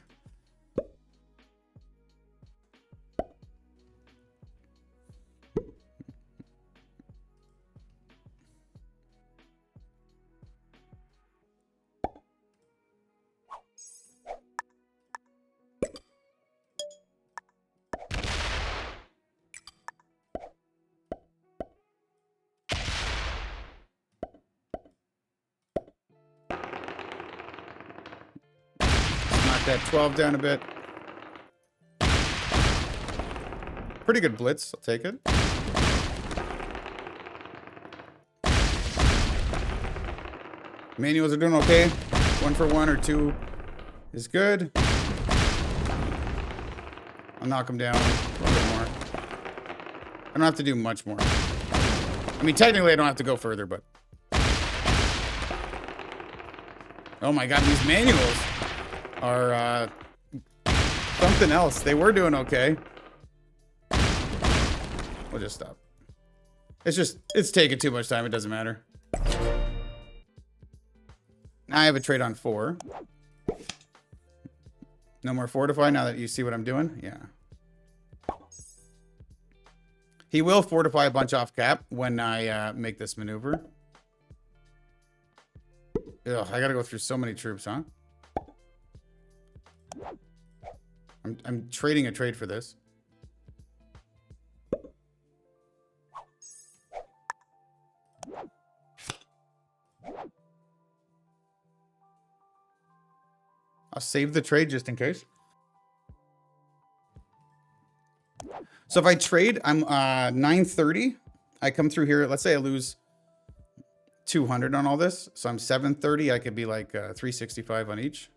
That 12 down a bit. Pretty good blitz. I'll take it. Manuals are doing okay. 1 for 1 or 2 is good. I'll knock him down a little bit more. I don't have to do much more. I mean, technically, I don't have to go further, but. Oh my god, these manuals are something else. They were doing okay. We'll just stop. It's taking too much time. It doesn't matter. Now I have a trade on 4. No more fortify now that you see what I'm doing. Yeah. He will fortify a bunch off cap when I make this maneuver. Ugh, I gotta go through so many troops, huh? I'm trading a trade for this. I'll save the trade just in case. So if I trade, I'm 930. I come through here. Let's say I lose 200 on all this. So I'm 730. I could be like 365 on each.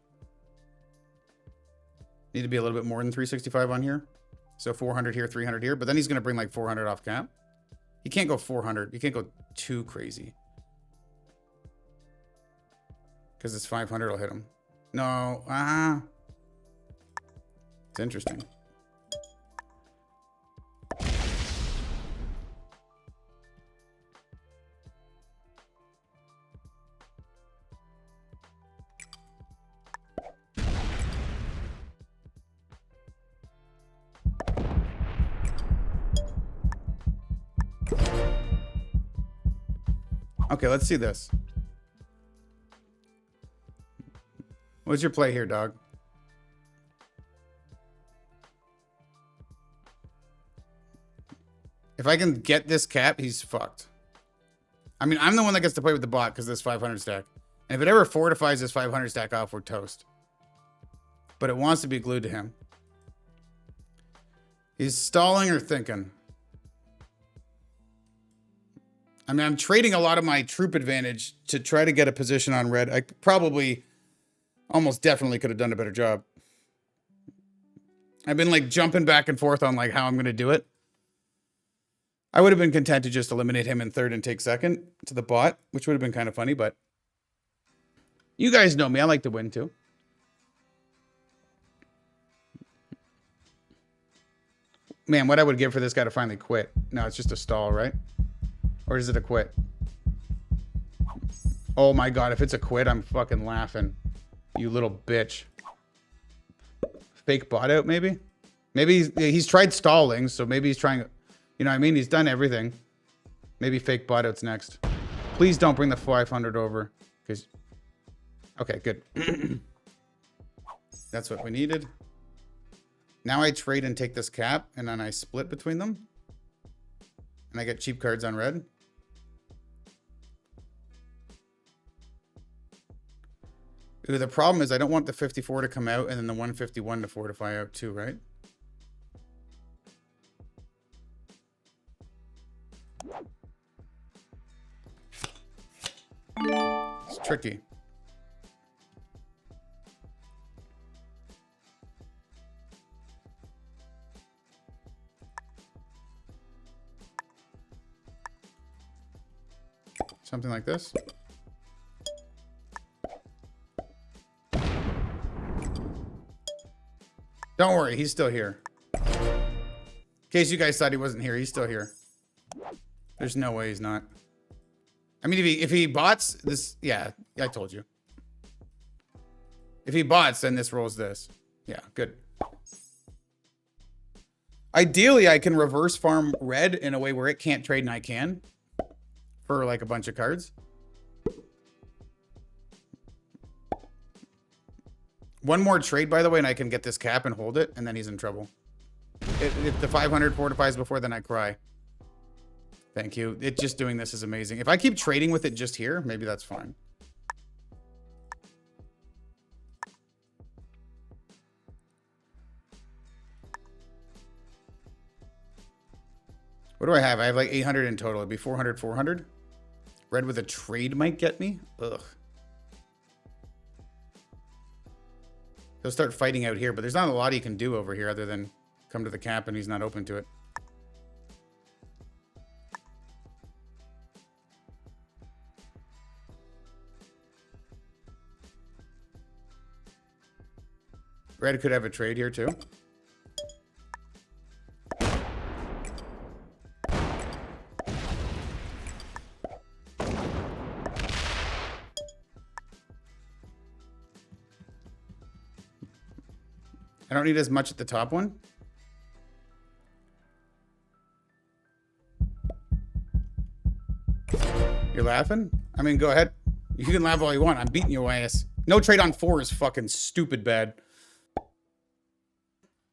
Need to be a little bit more than 365 on here. So 400 here, 300 here. But then he's going to bring like 400 off cap. He can't go 400. He can't go too crazy. Because it's 500 will hit him. No. It's interesting. Okay, let's see this. What's your play here, dog? If I can get this cap, he's fucked. I mean, I'm the one that gets to play with the bot because this 500 stack. And if it ever fortifies this 500 stack off, we're toast. But it wants to be glued to him. He's stalling or thinking. I mean, I'm trading a lot of my troop advantage to try to get a position on red. I probably, almost definitely could have done a better job. I've been like jumping back and forth on like how I'm going to do it. I would have been content to just eliminate him in third and take second to the bot, which would have been kind of funny, but you guys know me. I like to win too. Man, what I would give for this guy to finally quit. No, it's just a stall, right? Or is it a quit? Oh my god, if it's a quit, I'm fucking laughing. You little bitch. Fake bot out, maybe? Maybe he's tried stalling, so maybe he's trying... You know what I mean? He's done everything. Maybe fake bot out's next. Please don't bring the 500 over. Because... Okay, good. That's what we needed. Now I trade and take this cap, and then I split between them. And I get cheap cards on red. Ooh, the problem is I don't want the 54 to come out and then the 151 to fortify out too, right? It's tricky. Something like this. Don't worry, he's still here. In case you guys thought he wasn't here, he's still here. There's no way he's not. I mean, if he bots this, yeah, I told you. If he bots, then this rolls this. Yeah, good. Ideally, I can reverse farm red in a way where it can't trade and I can. For like a bunch of cards. One more trade, by the way, and I can get this cap and hold it, and then he's in trouble. If the 500 fortifies before, then I cry. Thank you. It just doing this is amazing. If I keep trading with it just here, maybe that's fine. What do I have? I have like 800 in total. It'd be 400, 400. Red with a trade might get me. Ugh. He'll start fighting out here, but there's not a lot he can do over here other than come to the cap and he's not open to it. Red could have a trade here too. I don't need as much at the top one. You're laughing? I mean, go ahead. You can laugh all you want. I'm beating your ass. No trade on 4 is fucking stupid bad.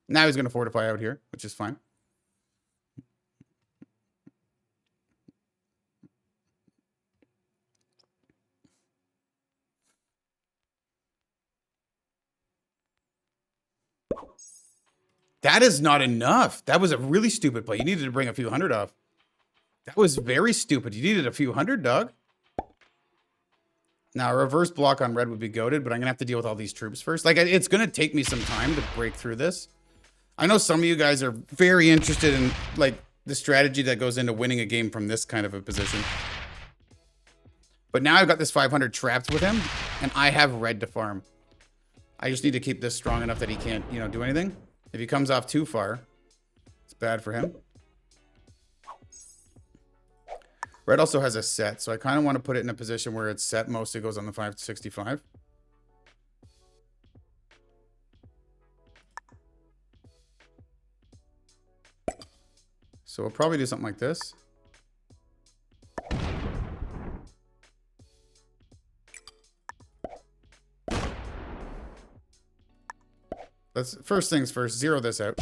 Now he's going to fortify out here, which is fine. That is not enough. That was a really stupid play. You needed to bring a few hundred off. That was very stupid. You needed a few hundred, dog. Now, a reverse block on red would be goated, but I'm going to have to deal with all these troops first. Like, it's going to take me some time to break through this. I know some of you guys are very interested in, like, the strategy that goes into winning a game from this kind of a position. But now I've got this 500 trapped with him, and I have red to farm. I just need to keep this strong enough that he can't, you know, do anything. If he comes off too far, it's bad for him. Red also has a set, so I kind of want to put it in a position where it's set. Mostly goes on the 565. So we'll probably do something like this. Let's, first things first, zero this out.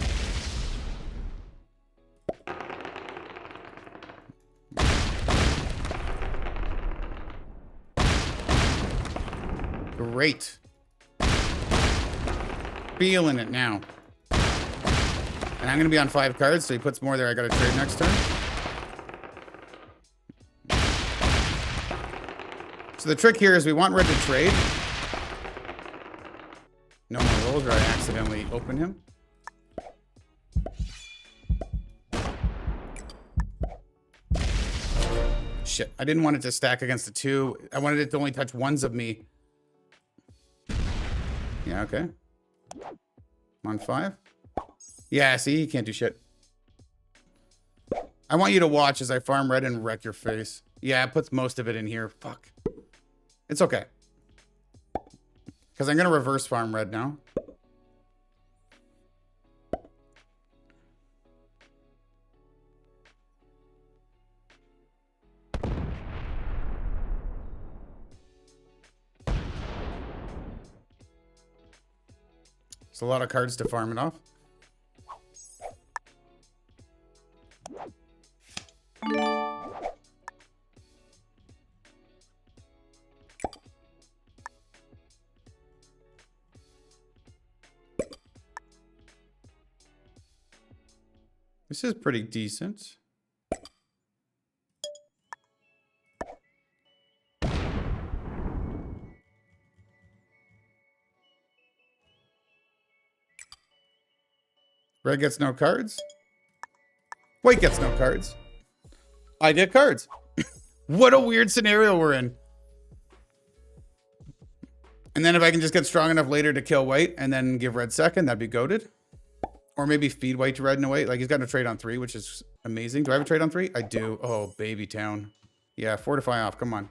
Great. Feeling it now. And I'm going to be on 5 cards, so he puts more there. I got to trade next turn. So the trick here is we want red to trade. No more rolls or I accidentally open him. Shit, I didn't want it to stack against the 2. I wanted it to only touch ones of me. Yeah, okay. I'm on 5. Yeah, see, you can't do shit. I want you to watch as I farm red and wreck your face. Yeah, it puts most of it in here. Fuck. It's okay. Because I'm going to reverse farm red now. It's a lot of cards to farm it off. This is pretty decent. Red gets no cards. White gets no cards. I get cards. What a weird scenario we're in. And then if I can just get strong enough later to kill white and then give red second, that'd be goated. Or maybe feed white to red in a way. Like he's got a trade on 3, which is amazing. Do I have a trade on 3? I do. Oh, baby town. Yeah, fortify off. Come on.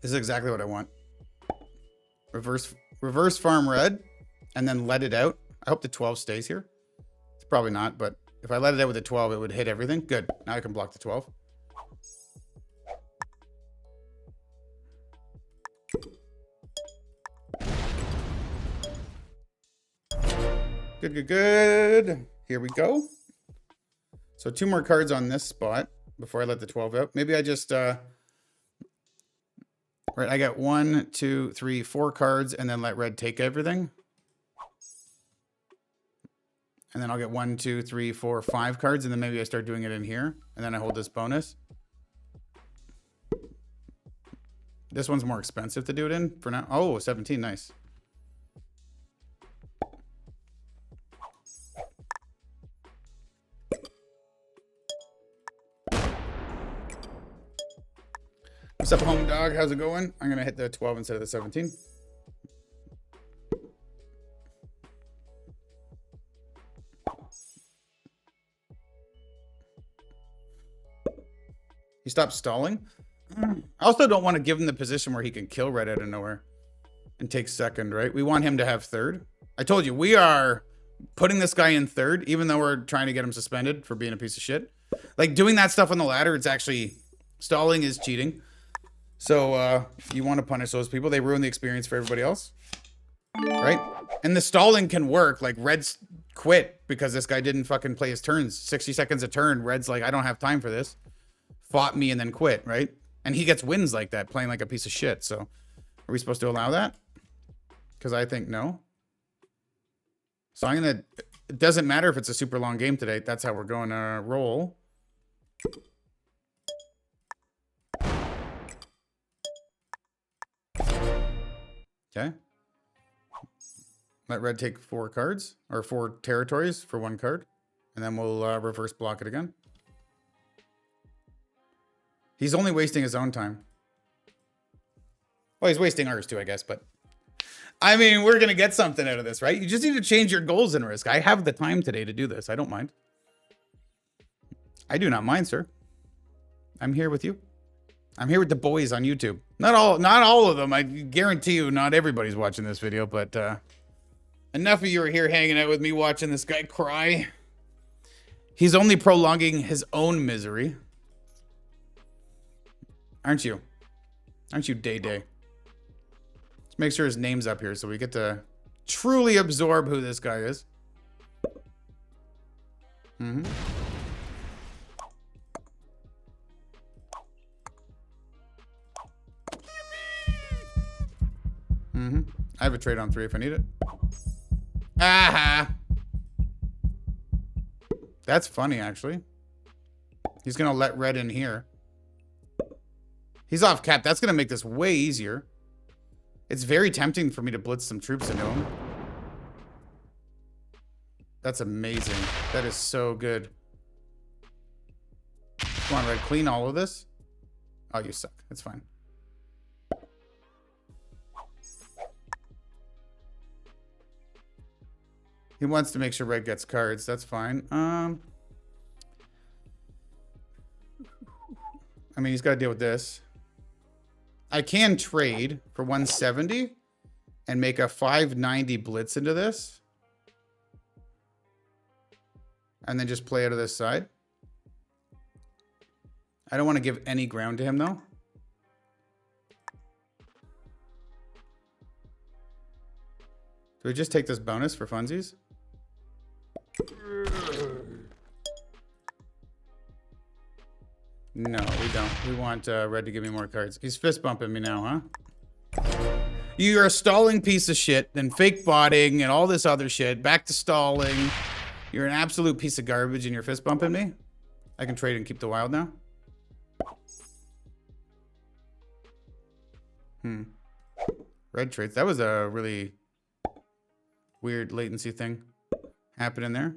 This is exactly what I want. Reverse farm red and then let it out. I hope the 12 stays here. It's probably not, but if I let it out with a 12, it would hit everything. Good. Now I can block the 12. Good, good, good. Here we go. So 2 more cards on this spot before I let the 12 out. Maybe I just, right, I got 1, 2, 3, 4 cards and then let red take everything. And then I'll get 1, 2, 3, 4, 5 cards. And then maybe I start doing it in here. And then I hold this bonus. This one's more expensive to do it in for now. Oh, 17, nice. What's up, home dog? How's it going? I'm going to hit the 12 instead of the 17. He stopped stalling. I also don't want to give him the position where he can kill red out of nowhere and take second, right? We want him to have third. I told you, we are putting this guy in third, even though we're trying to get him suspended for being a piece of shit. Like doing that stuff on the ladder, it's actually, stalling is cheating. So you want to punish those people. They ruin the experience for everybody else, right? And the stalling can work. Like red's quit because this guy didn't fucking play his turns. 60 seconds a turn. Red's like, I don't have time for this. Fought me and then quit, right? And he gets wins like that, playing like a piece of shit. So are we supposed to allow that? Because I think no. So I'm going to, it doesn't matter if it's a super long game today. That's how we're going to roll. Okay. Let red take 4 cards or 4 territories for 1 card. And then we'll reverse block it again. He's only wasting his own time. Well, he's wasting ours too, I guess. But I mean, we're going to get something out of this, right? You just need to change your goals in Risk. I have the time today to do this. I don't mind. I do not mind, sir. I'm here with you. I'm here with the boys on YouTube. Not all of them. I guarantee you not everybody's watching this video, but enough of you are here hanging out with me watching this guy cry. He's only prolonging his own misery. Aren't you? Aren't you, Day Day? Let's make sure his name's up here so we get to truly absorb who this guy is. Mm-hmm. Mm-hmm. I have a trade on 3 if I need it. Aha! That's funny, actually. He's gonna let red in here. He's off cap. That's gonna make this way easier. It's very tempting for me to blitz some troops into him. That's amazing. That is so good. Come on, red. Clean all of this. Oh, you suck. It's fine. He wants to make sure red gets cards. That's fine. I mean, he's got to deal with this. I can trade for 170 and make a 590 blitz into this. And then just play out of this side. I don't want to give any ground to him, though. Do we just take this bonus for funsies? No, we don't. We want red to give me more cards. He's fist bumping me now, huh? You're a stalling piece of shit, then fake botting and all this other shit. Back to stalling. You're an absolute piece of garbage and you're fist bumping me. I can trade and keep the wild now. Red trades. That was a really weird latency thing happening there.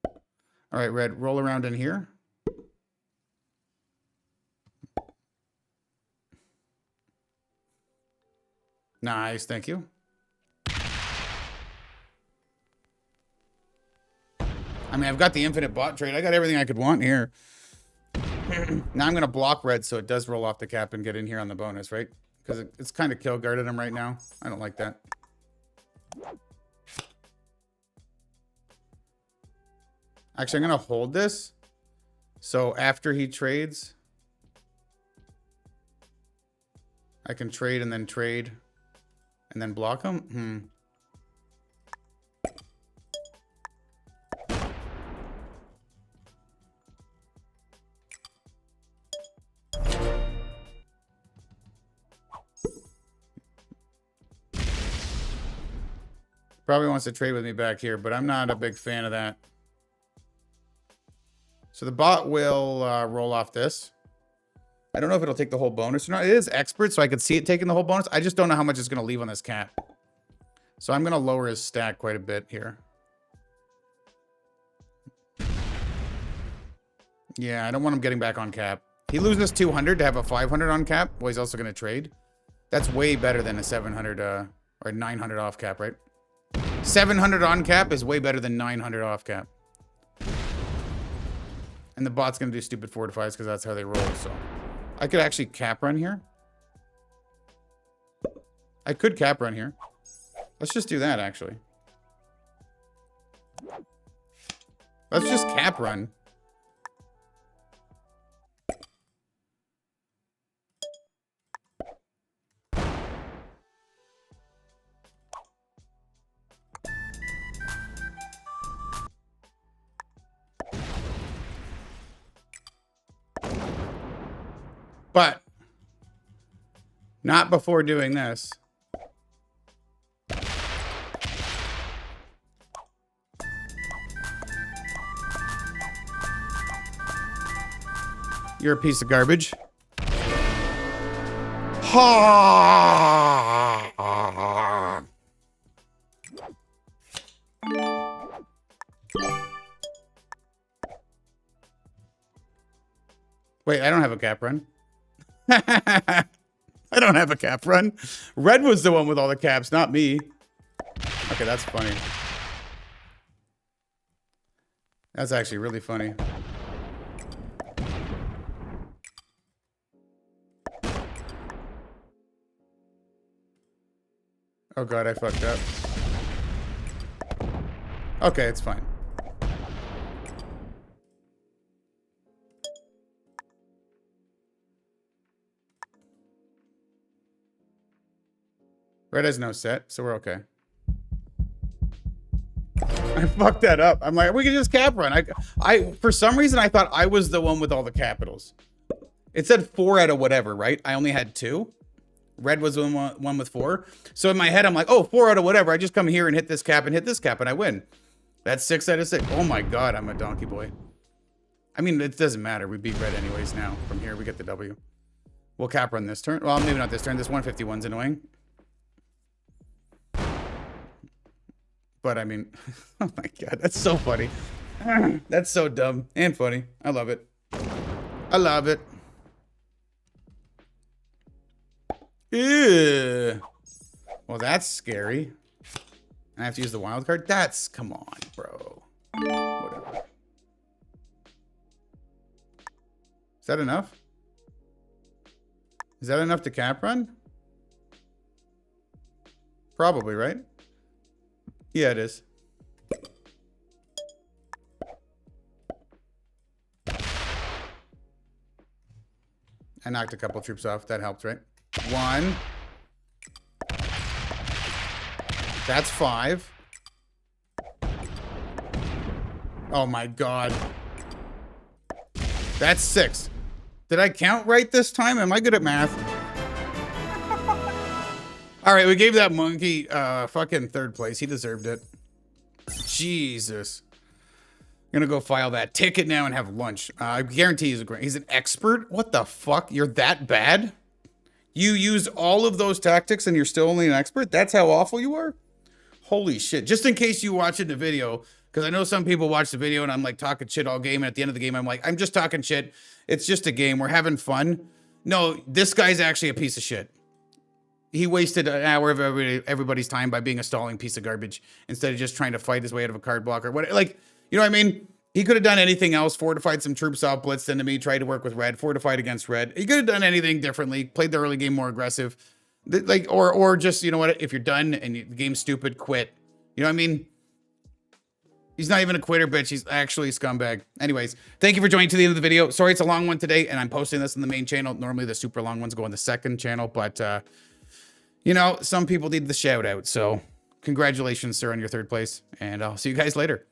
All right, red, roll around in here. Nice, thank you. I mean, I've got the infinite bot trade. I got everything I could want here. Now I'm going to block red so it does roll off the cap and get in here on the bonus, right? Because it's kind of kill guarded him right now. I don't like that. Actually, I'm going to hold this. So after he trades, I can trade and then block him. Probably wants to trade with me back here, but I'm not a big fan of that. So the bot will roll off this. I don't know if it'll take the whole bonus or not. It is expert, so I could see it taking the whole bonus. I just don't know how much it's going to leave on this cap. So I'm going to lower his stack quite a bit here. Yeah, I don't want him getting back on cap. He loses 200 to have a 500 on cap. Well, he's also going to trade. That's way better than a 700 or 900 off cap, right? 700 on cap is way better than 900 off cap. And the bot's going to do stupid fortifies because that's how they roll, so... I could actually cap run here. I could cap run here. Let's just do that, actually. Let's just cap run. But not before doing this. You're a piece of garbage. Ha! Wait, I don't have a cap run. I don't have a cap run. Red was the one with all the caps, not me. Okay, that's funny. That's actually really funny. Oh god, I fucked up. Okay, it's fine. Red has no set, so we're okay. I fucked that up. I'm like, we can just cap run. I for some reason I thought I was the one with all the capitals. It said 4 out of whatever, right? I only had 2. Red was the one with 4. So in my head, I'm like, oh, 4 out of whatever. I just come here and hit this cap and I win. That's 6 out of 6. Oh my god, I'm a donkey boy. I mean, it doesn't matter. We beat red anyways now. From here, we get the W. We'll cap run this turn. Well, maybe not this turn. This 151's annoying. But I mean, oh my god, that's so funny. That's so dumb and funny. I love it. I love it. Ew. Well, that's scary. I have to use the wild card? That's, come on, bro. Whatever. Is that enough? Is that enough to cap run? Probably, right? Yeah, it is. I knocked a couple troops off. That helped, right? 1. That's 5. Oh my god. That's 6. Did I count right this time? Am I good at math? All right, we gave that monkey fucking third place. He deserved it. Jesus. I'm gonna go file that ticket now and have lunch. I guarantee he's an expert. What the fuck? You're that bad? You used all of those tactics and you're still only an expert? That's how awful you are? Holy shit. Just in case you watch it in the video, because I know some people watch the video and I'm like talking shit all game, and at the end of the game I'm like, I'm just talking shit. It's just a game. We're having fun. No, this guy's actually a piece of shit. He wasted an hour of everybody's time by being a stalling piece of garbage instead of just trying to fight his way out of a card block or what. Like, you know what I mean? He could have done anything else, fortified some troops off, blitzed into me, tried to work with red, fortified against red. He could have done anything differently, played the early game more aggressive. Like, or just, you know what, if you're done and the game's stupid, quit. You know what I mean? He's not even a quitter, bitch. He's actually a scumbag. Anyways, thank you for joining to the end of the video. Sorry it's a long one today, and I'm posting this on the main channel. Normally the super long ones go on the second channel, but you know, some people need the shout out. So congratulations, sir, on your third place, and I'll see you guys later.